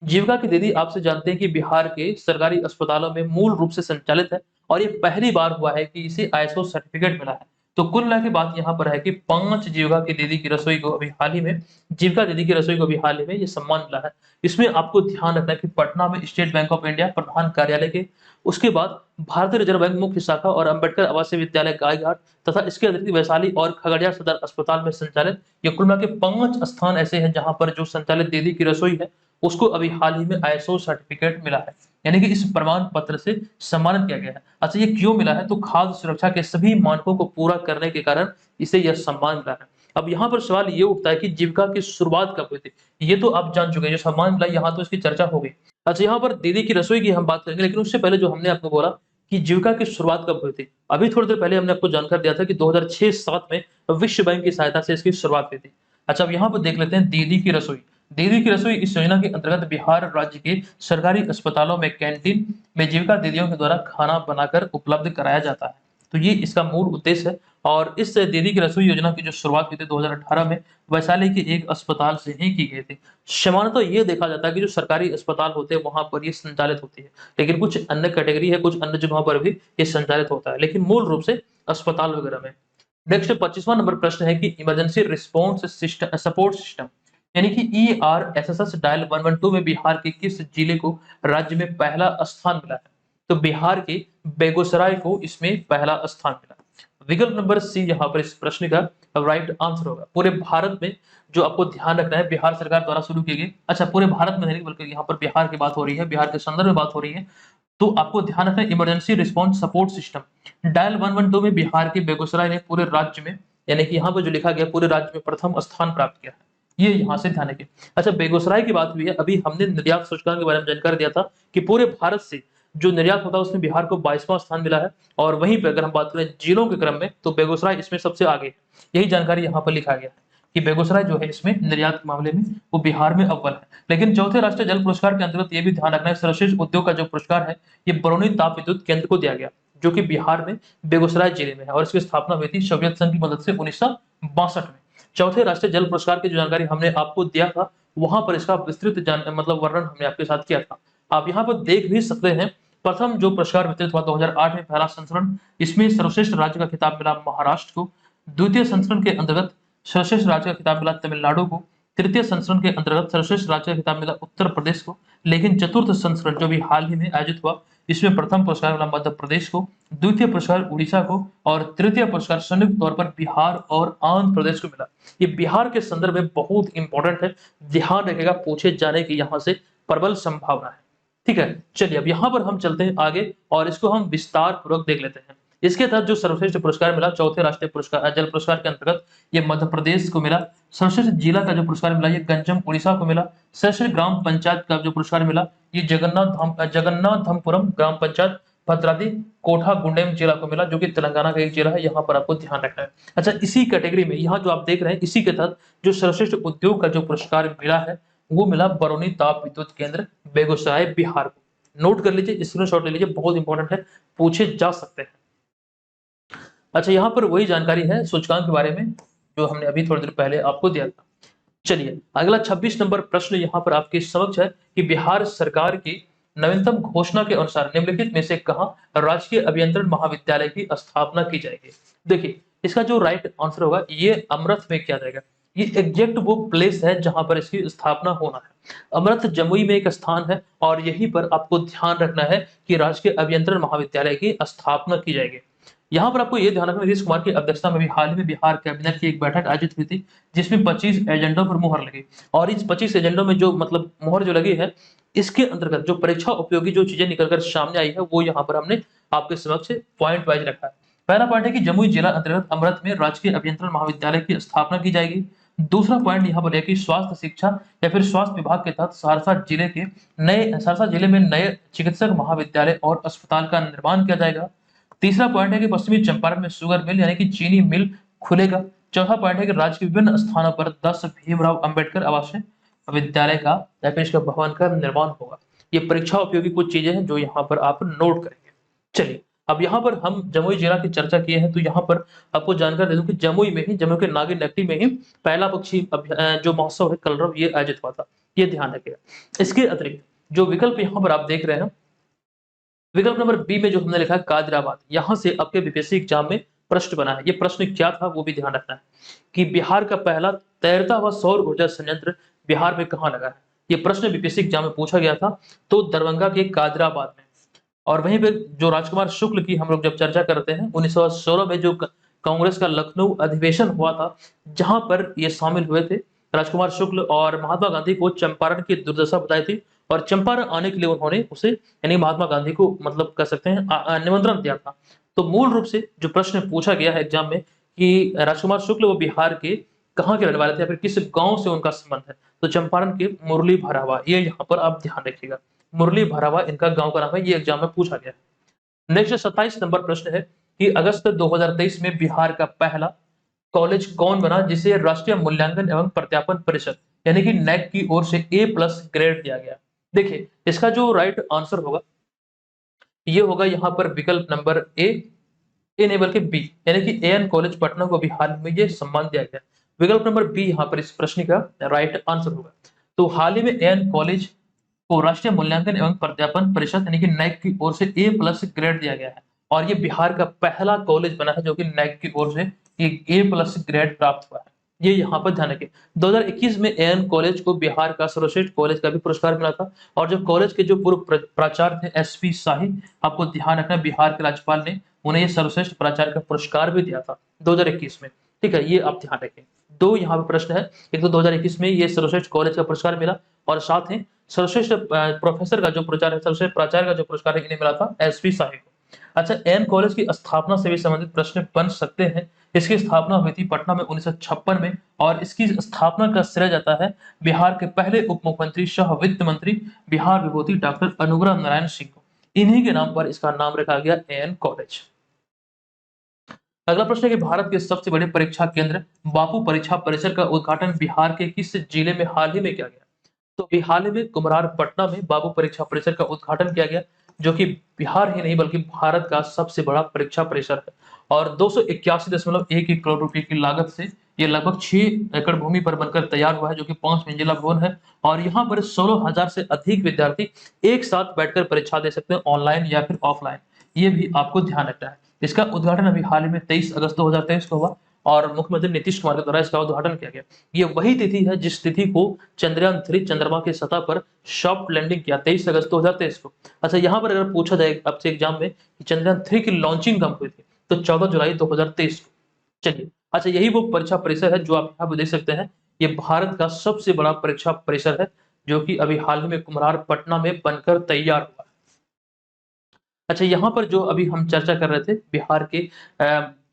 जीविका की दीदी आपसे जानते हैं कि बिहार के सरकारी अस्पतालों में मूल रूप से संचालित है और ये पहली बार हुआ है कि इसे आईएसओ सर्टिफिकेट मिला है। तो कुल मिला के बात यहाँ पर है कि 5 जीविका की दीदी की रसोई को अभी हाल ही में जीविका दीदी की रसोई को अभी हाल ही में ये सम्मान मिला है। इसमें आपको ध्यान रखना है कि पटना में स्टेट बैंक ऑफ इंडिया प्रधान कार्यालय के, उसके बाद भारतीय रिजर्व बैंक मुख्य शाखा और अंबेडकर आवासीय विद्यालय गायघाट तथा इसके अतिरिक्त वैशाली और खगड़िया सदर अस्पताल में संचालित ये कुल मिला के 5 स्थान ऐसे हैं जहां पर जो संचालित दीदी की रसोई है उसको अभी हाल ही में आईएसओ सर्टिफिकेट मिला है, यानी कि इस प्रमाण पत्र से सम्मानित किया गया है। अच्छा, ये क्यों मिला है? तो खाद्य सुरक्षा के सभी मानकों को पूरा करने के कारण इसे यह सम्मान मिला है। अब यहाँ पर सवाल ये उठता है कि जीविका की शुरुआत कब हुई थी? ये तो आप जान चुके हैं, जो सम्मान मिला यहाँ तो इसकी चर्चा हो गई। अच्छा, यहाँ पर दीदी की रसोई की हम बात करेंगे, लेकिन उससे पहले जो हमने आपको बोला कि जीविका की शुरुआत कब हुई थी, अभी थोड़ी देर पहले हमने आपको जानकारी दिया था कि 2006-7 में विश्व बैंक की सहायता से इसकी शुरुआत हुई थी। अच्छा, अब यहाँ पर देख लेते हैं दीदी की रसोई। दीदी की रसोई इस योजना के अंतर्गत बिहार राज्य के सरकारी अस्पतालों में कैंटीन में जीविका दीदियों के द्वारा खाना बनाकर उपलब्ध कराया जाता है। तो ये इसका मूल उद्देश्य है और इस दीदी की रसोई योजना की जो शुरुआत हुई थी 2018 में वैशाली के एक अस्पताल से ही की गई थी। सामान्यतः ये देखा जाता है कि जो सरकारी अस्पताल होते हैं वहां पर ये संचालित होती है, लेकिन कुछ अन्य कैटेगरी है, कुछ अन्य जगहों पर भी ये संचालित होता है, लेकिन मूल रूप से अस्पताल वगैरह में। नेक्स्ट 25वां नंबर प्रश्न है कि emergency response system support system यानी कि ERSSS डायल 112 में बिहार के किस जिले को राज्य में पहला स्थान मिला है? तो बिहार के बेगूसराय को इसमें पहला स्थान मिला। विकल्प नंबर सी यहाँ पर इस प्रश्न का राइट आंसर होगा। पूरे भारत में जो आपको ध्यान रखना है बिहार सरकार द्वारा शुरू की गई, अच्छा पूरे भारत में नहीं बल्कि यहाँ पर बिहार की बात हो रही है, बिहार के संदर्भ में बात हो रही है, तो आपको ध्यान रखना है emergency response support system dial 112 में बिहार के बेगूसराय ने पूरे राज्य में, यानी कि यहाँ पर जो लिखा गया पूरे राज्य में प्रथम स्थान प्राप्त किया है। ये यहाँ से ध्यान रखिए। अच्छा, बेगूसराय की बात हुई है, अभी हमने निर्यात सूचकांक के बारे में जानकारी दिया था कि पूरे भारत से जो निर्यात होता है उसमें बिहार को 22वां स्थान मिला है और वहीं पे अगर हम बात करें जिलों के क्रम में तो बेगूसराय इसमें सबसे आगे है। यही जानकारी यहाँ पर लिखा गया है कि बेगूसराय जो है इसमें निर्यात के मामले में वो बिहार में अव्वल है। लेकिन चौथे राष्ट्रीय जल पुरस्कार के अंतर्गत ये भी ध्यान रखना है सर्वश्रेष्ठ उद्योग का जो पुरस्कार है ये बरौनी ताप विद्युत केंद्र को दिया गया, जो कि बिहार में बेगूसराय जिले में है और इसकी स्थापना हुई थी सोवियत संघ की मदद से 1962 में। चौथे राष्ट्रीय जल पुरस्कार की जो जानकारी हमने आपको दिया था वहां पर इसका विस्तृत मतलब वर्णन हमने आपके साथ किया था। आप यहाँ पर देख भी सकते हैं प्रथम जो पुरस्कार वितरित हुआ 2008 में पहला संस्करण, इसमें सर्वश्रेष्ठ राज्य का खिताब मिला महाराष्ट्र को। द्वितीय संस्करण के अंतर्गत सर्वश्रेष्ठ राज्य का खिताब मिला तमिलनाडु को। तृतीय संस्करण के अंतर्गत सर्वश्रेष्ठ राज्य का खिताब मिला उत्तर प्रदेश को। लेकिन चतुर्थ संस्करण जो भी हाल ही में आयोजित हुआ इसमें प्रथम पुरस्कार मिला मध्य प्रदेश को, द्वितीय पुरस्कार उड़ीसा को और तृतीय पुरस्कार संयुक्त तौर पर बिहार और आंध्र प्रदेश को मिला। ये बिहार के संदर्भ में बहुत इंपॉर्टेंट है, ध्यान रखेगा, पूछे जाने की यहाँ से प्रबल संभावना है। ठीक है, चलिए अब यहाँ पर हम चलते हैं आगे और इसको हम विस्तार पूर्वक देख लेते हैं। इसके तहत जो सर्वश्रेष्ठ पुरस्कार मिला चौथे राष्ट्रीय पुरस्कार जल पुरस्कार के अंतर्गत ये मध्य प्रदेश को मिला। सर्वश्रेष्ठ जिला का जो पुरस्कार मिला ये गंजम उड़ीसा को मिला। सर्वश्रेष्ठ ग्राम पंचायत का जो पुरस्कार मिला ये जगन्नाथपुरम ग्राम पंचायत भद्राद्री कोठागुंडेम जिला को मिला, जो कि तेलंगाना का एक जिला है, यहाँ पर आपको ध्यान रखना है। अच्छा, इसी कैटेगरी में यहाँ जो आप देख रहे हैं इसी के तहत जो सर्वश्रेष्ठ उद्योग का जो पुरस्कार मिला है वो मिला बरौनी ताप विद्युत केंद्र बेगूसराय बिहार को। नोट कर लीजिए, स्क्रीनशॉट ले लीजिए, बहुत इंपॉर्टेंट है, पूछे जा सकते हैं। अच्छा, यहाँ पर वही जानकारी है सूचकांक के बारे में जो हमने अभी थोड़ी देर पहले आपको दिया था। चलिए अगला 26 नंबर प्रश्न यहाँ पर आपके समक्ष है कि बिहार सरकार की नवीनतम घोषणा के अनुसार निम्नलिखित में से कहां राजकीय अभियंत्रण महाविद्यालय की स्थापना की जाएगी? देखिए इसका जो राइट आंसर होगा ये अमृत में किया जाएगा। ये एग्जैक्ट वो प्लेस है जहां पर इसकी स्थापना होना है। अमृत जमुई में एक स्थान है और यहीं पर आपको ध्यान रखना है कि राजकीय अभियंत्रण महाविद्यालय की स्थापना की जाएगी। यहाँ पर आपको ये ध्यान रखना, नीतीश कुमार की अध्यक्षता में भी हाल ही में बिहार कैबिनेट की एक बैठक आयोजित हुई थी जिसमें 25 एजेंडों पर मुहर लगी और इस 25 एजेंडों में जो मतलब मुहर जो लगी है इसके अंतर्गत जो परीक्षा उपयोगी जो चीजें निकलकर सामने आई है वो यहाँ पर हमने आपके समक्ष पॉइंट वाइज रखा है। पहला पॉइंट है कि जमुई जिला अंतर्गत अमृत में राजकीय अभियंत्रण महाविद्यालय की स्थापना की जाएगी। दूसरा पॉइंट यहाँ पर है कि स्वास्थ्य शिक्षा या फिर स्वास्थ्य विभाग के तहत सहरसा जिले में नए चिकित्सक महाविद्यालय और अस्पताल का निर्माण किया जाएगा। तीसरा पॉइंट है कि पश्चिमी चंपारण में शुगर मिल यानी कि चीनी मिल खुलेगा। चौथा पॉइंट है कि राज्य के विभिन्न स्थानों पर 10 भीमराव अंबेडकर आवासीय विद्यालय का या फिर इसका भवन का निर्माण होगा। ये परीक्षा उपयोगी कुछ चीजें हैं जो यहाँ पर आप नोट करेंगे। चलिए अब यहाँ पर हम जमुई जिला की चर्चा किए हैं, तो यहाँ पर आपको जानकारी दे दूं कि जमुई में ही, जमुई के नागिन नगरी में ही पहला पक्षी जो महोत्सव है कलरव, ये आयोजित हुआ था। ये ध्यान रखिएगा। इसके अतिरिक्त जो विकल्प यहाँ पर आप देख रहे हैं, विकल्प नंबर बी में जो हमने लिखा है कादराबाद, यहाँ से आपके बीपीएससी एग्जाम में प्रश्न बना है। ये प्रश्न क्या था वो भी ध्यान रखना है कि बिहार का पहला तैरता हुआ सौर ऊर्जा संयंत्र बिहार में कहाँ लगा है। ये प्रश्न बीपीएससी एग्जाम में पूछा गया था, तो दरभंगा के कादराबाद में। और वहीं पे जो राजकुमार शुक्ल की हम लोग जब चर्चा करते हैं, 1916 में जो कांग्रेस का लखनऊ अधिवेशन हुआ था, जहां पर ये शामिल हुए थे राजकुमार शुक्ल, और महात्मा गांधी को चंपारण की दुर्दशा बताई थी, और चंपारण आने के लिए उन्होंने उसे यानी महात्मा गांधी को मतलब कह सकते हैं निमंत्रण दिया था। तो मूल रूप से जो प्रश्न पूछा गया है एग्जाम में कि राजकुमार शुक्ल वो बिहार के कहाँ के रहने वाले थे या फिर किस गांव से उनका संबंध है, तो चंपारण के मुरली भरावा, ये यहाँ पर आप ध्यान रखिएगा। मुरली भरावा इनका गांव का नाम है, ये एग्जाम में पूछा गया है। नेक्स्ट 27 नंबर प्रश्न है कि अगस्त 2023 में बिहार का पहला कॉलेज कौन बना जिसे राष्ट्रीय मूल्यांकन एवं प्रत्यापन परिषद यानी कि नैक की ओर से A+ ग्रेड दिया गया। देखिए इसका जो राइट आंसर होगा ये होगा यहाँ पर विकल्प नंबर ए नहीं बल्कि बी, यानी कि AN कॉलेज पटना को भी हाल में ये सम्मान दिया गया। विकल्प नंबर बी यहाँ पर इस प्रश्न का राइट आंसर होगा। तो हाल ही में AN कॉलेज को राष्ट्रीय मूल्यांकन एवं प्रत्यापन परिषद यानी कि नैक की ओर से A+ ग्रेड दिया गया है, और ये बिहार का पहला कॉलेज बना है जो कि नैक की ओर से A+ ग्रेड प्राप्त हुआ है। ये यहाँ पर ध्यान रखें। 2021 में AN कॉलेज को बिहार का सर्वश्रेष्ठ कॉलेज का भी पुरस्कार मिला था, और जो कॉलेज के जो पूर्व प्राचार्य थे SP शाही, आपको ध्यान रखना बिहार के राज्यपाल ने उन्हें ये सर्वश्रेष्ठ प्राचार्य का पुरस्कार भी दिया था 2021 में। ठीक है, ये आप ध्यान रखें। दो यहाँ पे प्रश्न है, एक तो 2021 में ये सर्वश्रेष्ठ कॉलेज का पुरस्कार मिला, और साथ ही सर्वश्रेष्ठ प्रोफेसर का जो प्राचार्य है, सर्वश्रेष्ठ प्राचार्य का जो पुरस्कार है, इन्हें मिला था SP शाही को। अच्छा, एन कॉलेज की स्थापना से भी संबंधित प्रश्न बन सकते हैं। इसकी स्थापना हुई थी पटना में 1956 में, और इसकी स्थापना का श्रेय जाता है बिहार के पहले उप मुख्यमंत्री सह वित्त मंत्री बिहार विभूति डॉक्टर अनुग्रह नारायण सिंह को। इन्हीं के नाम पर इसका नाम रखा गया एन कॉलेज। अगला प्रश्न है कि भारत के सबसे बड़े परीक्षा केंद्र बापू परीक्षा परिसर का उद्घाटन बिहार के किस जिले में हाल ही में किया गया? तो हाल ही में कुम्हरार पटना में बापू परीक्षा परिसर का उद्घाटन किया गया, जो कि बिहार ही नहीं बल्कि भारत का सबसे बड़ा परीक्षा परिसर है, और 281.1 करोड़ रुपए की लागत से ये लगभग 6 एकड़ भूमि पर बनकर तैयार हुआ है, जो कि 5 मंजिला भवन है, और यहाँ पर 16,000 से अधिक विद्यार्थी एक साथ बैठकर परीक्षा दे सकते हैं, ऑनलाइन या फिर ऑफलाइन। ये भी आपको ध्यान रखना है। इसका उद्घाटन अभी हाल ही में 23 अगस्त 2023 को हुआ, और मुख्यमंत्री नीतीश कुमार के द्वारा इसका उद्घाटन किया गया। ये वही तिथि है जिस तिथि को चंद्रयान 3 चंद्रमा की सतह पर सॉफ्ट लैंडिंग किया, 23 अगस्त 2023 को। अच्छा, यहाँ पर अगर पूछा जाए आपसे एग्जाम में कि चंद्रयान 3 की लॉन्चिंग कब हुई थी, तो 14 जुलाई 2023 को। चलिए, अच्छा, यही वो परीक्षा परिसर है जो आप यहाँ पे देख सकते हैं। ये भारत का सबसे बड़ा परीक्षा परिसर है, जो कि अभी हाल ही में कुम्हरार पटना में बनकर तैयार हुआ है। अच्छा, यहाँ पर जो अभी हम चर्चा कर रहे थे बिहार के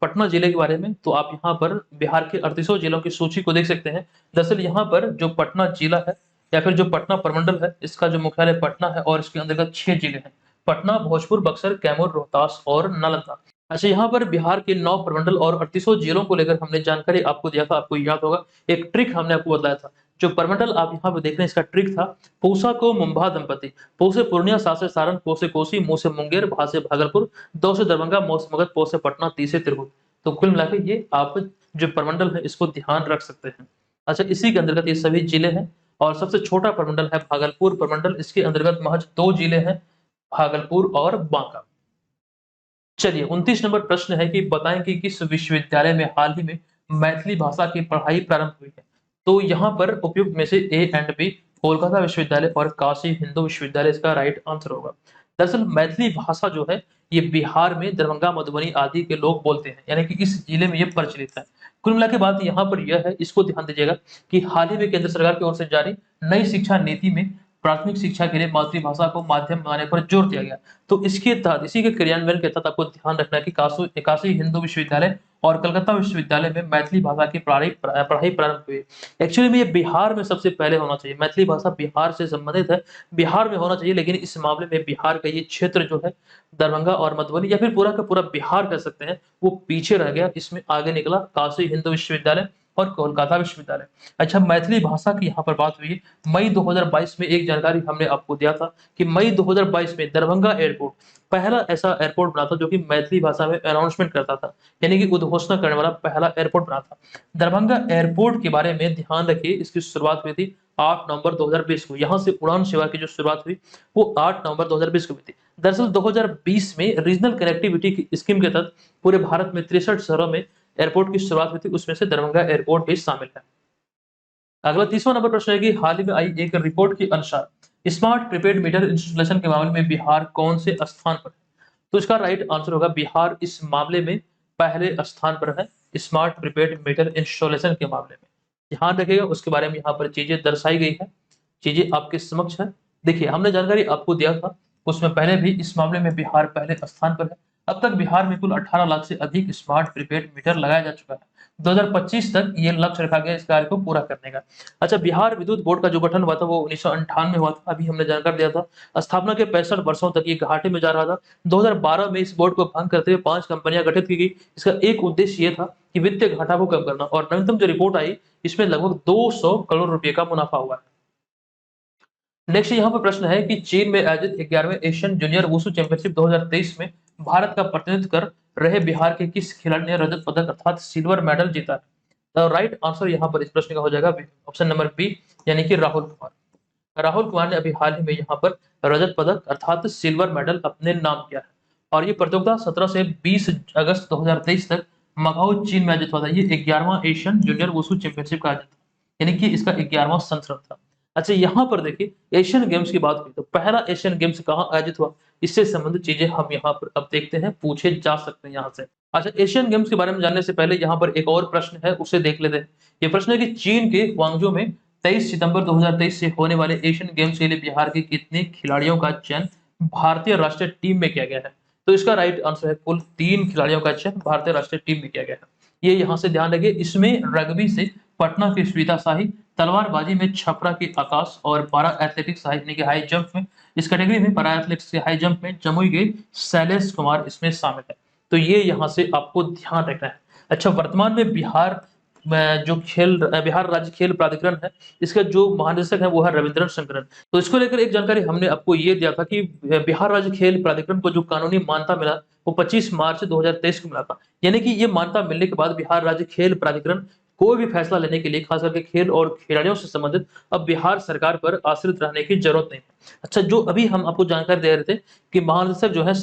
पटना जिले के बारे में, तो आप यहाँ पर बिहार के 38 जिलों की सूची को देख सकते हैं। दरअसल यहाँ पर जो पटना जिला है या फिर जो पटना प्रमंडल है, इसका जो मुख्यालय पटना है, और इसके अंतर्गत 6 जिले हैं: पटना, भोजपुर, बक्सर, कैमूर, रोहतास और नालंदा। अच्छा, यहाँ पर बिहार के 9 प्रमंडल और 38 जिलों को लेकर हमने जानकारी आपको दिया था, आपको याद होगा। एक ट्रिक हमने आपको बताया था। जो प्रमंडल आप यहाँ पे देख रहे हैं, इसका ट्रिक था पूसा को मुंभा दंपति, पो से पूर्णिया, सा से सारण, को से कोसी, मू से मुंगेर, भा से भागलपुर, दो से दरभंगा, मौ से मगध, पो से पटना, ती से तिरहुत। तो कुल मिलाकर ये आप जो प्रमंडल है इसको ध्यान रख सकते हैं। अच्छा, इसी के अंतर्गत ये सभी जिले हैं, और सबसे छोटा प्रमंडल है भागलपुर प्रमंडल। इसके अंतर्गत महज 2 जिले हैं, भागलपुर और बांका। चलिए, 29 नंबर प्रश्न है कि बताएं कि किस विश्वविद्यालय में हाल ही में मैथिली भाषा की पढ़ाई प्रारंभ हुई है? तो यहाँ पर उपयुक्त में से ए एंड बी, कोलकाता विश्वविद्यालय और काशी हिंदू विश्वविद्यालय इसका राइट आंसर होगा। दरअसल मैथिली भाषा जो है ये बिहार में दरभंगा, मधुबनी आदि के लोग बोलते हैं, यानी कि इस जिले में ये प्रचलित है। कुल मिला के बात यहाँ पर यह है, इसको ध्यान दीजिएगा कि हाल ही में केंद्र सरकार की ओर से जारी नई शिक्षा नीति में प्राथमिक शिक्षा के लिए मातृभाषा को माध्यम बनाने पर जोर दिया गया। तो इसके तहत, इसी के क्रियान्वयन के तहत आपको ध्यान रखना है कि काशी हिंदू विश्वविद्यालय और कलकत्ता विश्वविद्यालय में मैथिली भाषा की पढ़ाई प्रारंभ हुई। एक्चुअली में ये बिहार में सबसे पहले होना चाहिए। मैथिली भाषा बिहार से संबंधित है, बिहार में होना चाहिए, लेकिन इस मामले में बिहार का ये क्षेत्र जो है दरभंगा और मधुबनी या फिर पूरा का पूरा बिहार कह सकते हैं, वो पीछे रह गया। इसमें आगे निकला काशी हिंदू विश्वविद्यालय और कोलकाता विश्वविद्यालय। अच्छा, मैथिली भाषा की यहाँ पर बात हुई है। मई 2022 में एक जानकारी हमने आपको दिया था कि मई 2022 में दरभंगा एयरपोर्ट पहला ऐसा एयरपोर्ट बना था जो कि मैथिली भाषा में अनाउंसमेंट करता था, यानी कि उद्घोषणा करने वाला पहला एयरपोर्ट बना था। दरभंगा एयरपोर्ट के बारे में ध्यान रखिए, इसकी शुरुआत हुई थी 8 नवंबर 2020 को। यहाँ से उड़ान सेवा की जो शुरुआत हुई वो 8 नवंबर 2020 को हुई थी। दरअसल 2020 में रीजनल कनेक्टिविटी की स्कीम के तहत पूरे भारत में 63 शहरों में एयरपोर्ट की शुरुआत हुई थी, उसमें से दरभंगा एयरपोर्ट भी शामिल है। अगला 30वां नंबर प्रश्न है कि हाल ही में आई एक रिपोर्ट के अनुसार स्मार्ट प्रीपेड मीटर इंस्टॉलेशन के मामले में बिहार कौन से स्थान पर है? तो इसका राइट आंसर होगा बिहार इस मामले में पहले स्थान पर है, स्मार्ट प्रीपेड मीटर इंस्टॉलेशन के मामले में। ध्यान रखिएगा, उसके बारे में यहाँ पर चीजें दर्शाई गई है, चीजें आपके समक्ष है। देखिए, हमने जानकारी आपको दिया था, उसमें पहले भी इस मामले में बिहार पहले स्थान पर है। अब तक बिहार में कुल 18 लाख से अधिक स्मार्ट प्रीपेड मीटर लगाया जा चुका है। 2025 तक ये लक्ष्य रखा गया इस कार्य को पूरा करने का। अच्छा, बिहार विद्युत बोर्ड का जो गठन हुआ था वो 1998 में हुआ था, अभी हमने जानकारी दिया था। स्थापना के 65 वर्षों तक ये घाटे में जा रहा था। 2012 में इस बोर्ड को भंग करते हुए 5 कंपनियां गठित की गई। इसका एक उद्देश्य ये था कि वित्तीय घाटा को कम करना, और नवीनतम जो रिपोर्ट आई इसमें लगभग 200 करोड़ रुपए का मुनाफा हुआ है। नेक्स्ट यहाँ पर प्रश्न है कि चीन में आयोजित 11वें एशियन जूनियर वुशु चैंपियनशिप 2023 में भारत का प्रतिनिधित्व कर रहे बिहार के किस खिलाड़ी ने रजत पदक अर्थात सिल्वर मेडल जीता है? तो राइट आंसर यहाँ पर इस प्रश्न का हो जाएगा ऑप्शन नंबर बी, यानी कि राहुल कुमार। राहुल कुमार ने अभी हाल ही में यहाँ पर रजत पदक अर्थात सिल्वर मेडल अपने नाम किया है, और ये प्रतियोगिता 17 से 20 अगस्त 2023 तक मकाऊ चीन में आयोजित हुआ था। ये 11वां एशियन जूनियर वुशु चैंपियनशिप का आयोजन था, यानी कि इसका 11वां संस्करण था। अच्छा, यहाँ पर देखिए एशियन गेम्स की बात हुई तो पहला एशियन गेम्स कहाँ आयोजित हुआ, इससे संबंधित चीजें हम यहाँ पर अब देखते हैं, पूछे जा सकते हैं यहाँ से। अच्छा, एशियन गेम्स के बारे में जानने से पहले यहाँ पर एक और प्रश्न है, उसे देख लेते हैं। ये प्रश्न है कि चीन के ग्वांगझू में 23 सितंबर 2023 से होने वाले एशियन गेम्स के लिए बिहार के कितने खिलाड़ियों का चयन भारतीय राष्ट्रीय टीम में किया गया है? तो इसका राइट आंसर है कुल 3 खिलाड़ियों का चयन भारतीय राष्ट्रीय टीम में किया गया है। ये यहाँ से ध्यान रखिए, इसमें रग्बी से पटना की श्वेता शाही, तलवारबाजी में छपरा की आकाश, और पारा एथलेटिक्स यानी कि हाई जंप में, इस कैटेगरी में पारा एथलेटिक्स के हाई जंप में जमुई के शैलेश कुमार इसमें शामिल है। तो ये यहाँ से आपको ध्यान रखना है। अच्छा, वर्तमान में बिहार बिहार राज्य खेल प्राधिकरण है, इसका जो महानिदेशक है वो है रविंद्रन शंकरन। तो इसको लेकर एक जानकारी हमने आपको ये दिया था कि बिहार राज्य खेल प्राधिकरण को जो कानूनी मान्यता मिला वो 25 मार्च 2023 को मिला था, यानी कि ये मान्यता मिलने के बाद बिहार राज्य खेल प्राधिकरण कोई भी फैसला लेने के लिए, खास करके खेल और खिलाड़ियों से संबंधित, अब बिहार सरकार पर आश्रित रहने की जरूरत नहीं है। अच्छा, जो अभी हम आपको जानकारी दे रहे थे कि महानिदेशक जो है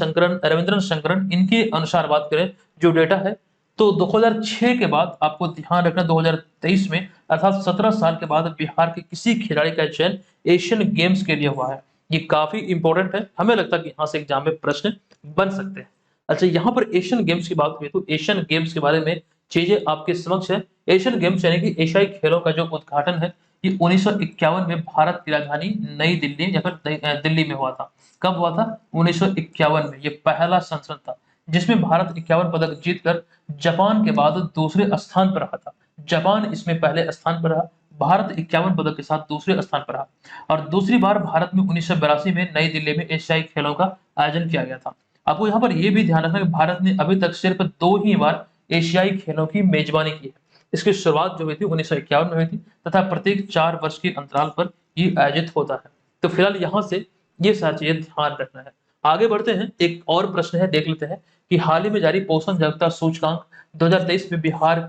रविंद्रन शंकरन, इनके अनुसार बात करें जो डेटा है तो 2006 के बाद आपको ध्यान रखना 2023 में अर्थात 17 साल के बाद बिहार के किसी खिलाड़ी का चयन एशियन गेम्स के लिए हुआ है। ये काफी इंपॉर्टेंट है, हमें लगता है कि यहाँ से एग्जाम में प्रश्न बन सकते हैं। अच्छा, यहाँ पर एशियन गेम्स की बात हुई तो एशियन गेम्स के बारे में चीजें आपके समक्ष है। एशियन गेम्स यानी कि एशियाई खेलों का जो उद्घाटन है ये 1951 में भारत की राजधानी नई दिल्ली या फिर दिल्ली में हुआ था। कब हुआ था? 1951 में। ये पहला संस्करण था जिसमें भारत 51 पदक जीतकर जापान के बाद दूसरे स्थान पर रहा था। जापान इसमें पहले स्थान पर रहा, भारत 51 पदक के साथ दूसरे स्थान पर रहा। और दूसरी बार भारत में 1982 में नई दिल्ली में एशियाई खेलों का आयोजन किया गया था। आपको यहाँ पर यह भी ध्यान रखना कि भारत ने अभी तक सिर्फ 2 ही बार एशियाई खेलों की मेजबानी की है। इसकी शुरुआत जो हुई थी 1951 में हुई थी, तथा प्रत्येक 4 वर्ष के अंतराल पर ये आयोजित होता है। तो फिलहाल यहाँ से ये सारी चीजें ध्यान रखना है। आगे बढ़ते हैं, एक और प्रश्न है, देख लेते हैं कि हाल ही में जारी पोषण जागरूकता सूचकांक 2023 में बिहार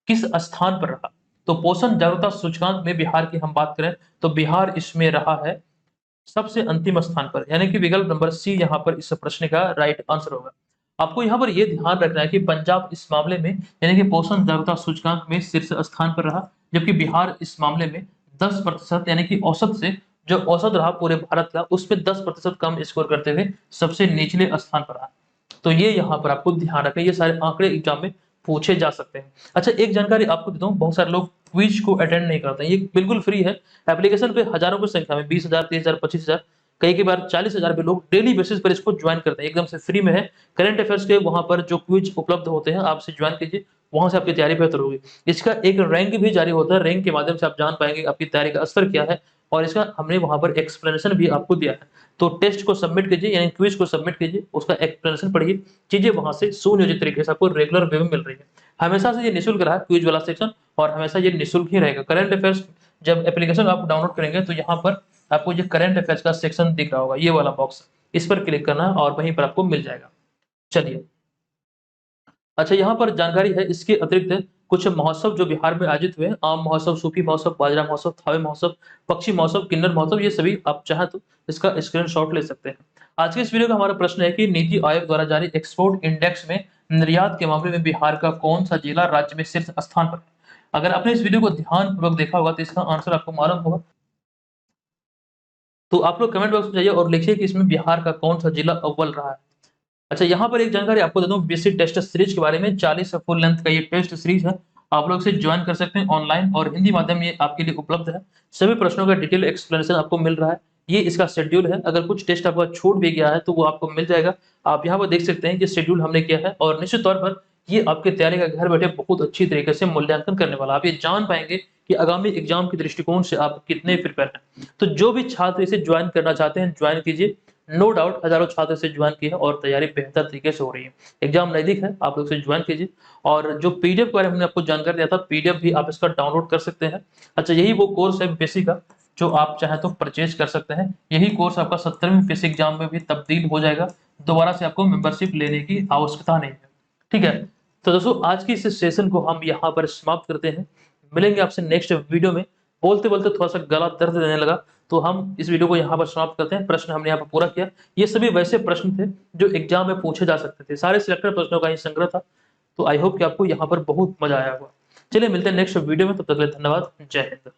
किस स्थान पर रहा? तो पोषण जागरूकता सूचकांक में बिहार की हम बात करें तो बिहार इसमें रहा है सबसे अंतिम स्थान पर, यानी कि विकल्प नंबर सी यहाँ पर इस प्रश्न का राइट आंसर होगा। आपको यहाँ पर यह ध्यान रखना है कि पंजाब इस मामले में यानी कि पोषण जागरूकता सूचकांक में शीर्ष स्थान पर रहा, जबकि बिहार इस मामले में 10% यानी कि औसत से जो औसत रहा पूरे भारत का उसमें 10% कम स्कोर करते हुए सबसे निचले स्थान पर रहा। तो ये यहाँ पर आपको ध्यान रखें, ये सारे आंकड़े एग्जाम में पूछे जा सकते हैं। अच्छा, एक जानकारी आपको देता हूँ, बहुत सारे लोग क्विज को अटेंड नहीं करते हैं। ये बिल्कुल फ्री है, एप्लीकेशन पे हजारों की संख्या में 20,000 30,000 25,000 कई बार 40,000 पे लोग डेली बेसिस पर इसको ज्वाइन करते हैं, एकदम से फ्री में है। करंट अफेयर्स के वहां पर जो क्विज उपलब्ध होते हैं आपसे ज्वाइन कीजिए, वहां से आपकी तैयारी बेहतर होगी। इसका एक रैंक भी जारी होता है, रैंक के माध्यम से आप जान पाएंगे आपकी तैयारी का स्तर क्या है, और इसका हमने वहां पर एक्सप्लेनेशन भी आपको दिया है। तो टेस्ट को सबमिट कीजिए, यानी क्विज को सबमिट कीजिए, उसका एक्सप्लेनेशन पढ़िए, चीजें वहां से सुनियोजित तरीके से आपको रेगुलर वे में मिल रही है। हमेशा से ये निःशुल्क रहा क्विज वाला सेक्शन, और हमेशा ये निःशुल्क ही रहेगा। करंट अफेयर्स जब एप्लीकेशन आप डाउनलोड करेंगे तो यहाँ पर आपको ये करंट अफेयर्स का सेक्शन दिख रहा होगा, ये वाला बॉक्स, इस पर क्लिक करना है और वहीं पर आपको मिल जाएगा। चलिए, अच्छा यहाँ पर जानकारी है, इसके अतिरिक्त कुछ महोत्सव जो बिहार में आयोजित हुए, आम महोत्सव, सूफी महोत्सव, बाजरा महोत्सव, थावे महोत्सव, पक्षी महोत्सव, किन्नर महोत्सव, ये सभी आप चाहें तो इसका स्क्रीनशॉट ले सकते हैं। आज के इस वीडियो का हमारा प्रश्न है कि नीति आयोग द्वारा जारी एक्सपोर्ट इंडेक्स में निर्यात के मामले में बिहार का कौन सा जिला राज्य में शीर्ष स्थान पर है? अगर आपने इस वीडियो को ध्यानपूर्वक देखा होगा तो इसका आंसर आपको मालूम होगा। तो आप लोग कमेंट बॉक्स में जाइए और लिखिए कि इसमें बिहार का कौन सा जिला अव्वल रहा है। अच्छा, यहाँ पर एक जानकारी आपको दे दूं बीएससी टेस्ट सीरीज के बारे में। 40 फुल लेंथ का ये टेस्ट सीरीज है, आप लोग इसे ज्वाइन कर सकते हैं ऑनलाइन, और हिंदी माध्यम ये आपके लिए उपलब्ध है। सभी प्रश्नों का डिटेल एक्सप्लेनेशन आपको मिल रहा है। ये इसका शेड्यूल है, अगर कुछ टेस्ट आपका छूट भी गया है तो वो आपको मिल जाएगा। आप यहाँ पर देख सकते हैं ये शेड्यूल हमने किया है, और निश्चित तौर पर ये आपके तैयारी का घर बैठे बहुत अच्छी तरीके से मूल्यांकन करने वाला। आप ये जान पाएंगे कि आगामी एग्जाम के दृष्टिकोण से आप कितने प्रिपेयर हैं। तो जो भी छात्र इसे ज्वाइन करना चाहते हैं ज्वाइन कीजिए। नो डाउट हजारों छात्र से ज्वाइन किए हैं और तैयारी बेहतर तरीके से हो रही है। एग्जाम नजदीक है, आप लोग से ज्वाइन कीजिए। और जो पीडीएफ के बारे में हमने आपको जानकारी दिया था, पीडीएफ भी आप इसका डाउनलोड कर सकते हैं। अच्छा, यही वो कोर्स है बीपीएससी का जो आप चाहे तो परचेज कर सकते हैं। यही कोर्स आपका 70वीं बीपीएससी एग्जाम में भी तब्दील हो जाएगा। दोबारा से आपको मेंबरशिप लेने की आवश्यकता नहीं है। ठीक है, तो दोस्तों आज की इस सेशन को हम यहाँ पर समाप्त करते हैं। मिलेंगे आपसे नेक्स्ट वीडियो में। बोलते बोलते थोड़ा सा गला दर्द देने लगा, तो हम इस वीडियो को यहाँ पर समाप्त करते हैं। प्रश्न हमने यहाँ पर पूरा किया। ये सभी वैसे प्रश्न थे जो एग्जाम में पूछे जा सकते थे, सारे सिलेक्टेड प्रश्नों का ही संग्रह था। तो आई होप कि आपको यहाँ पर बहुत मजा आया होगा। चलिए मिलते हैं नेक्स्ट वीडियो में, तब तक के लिए धन्यवाद। जय हिंद।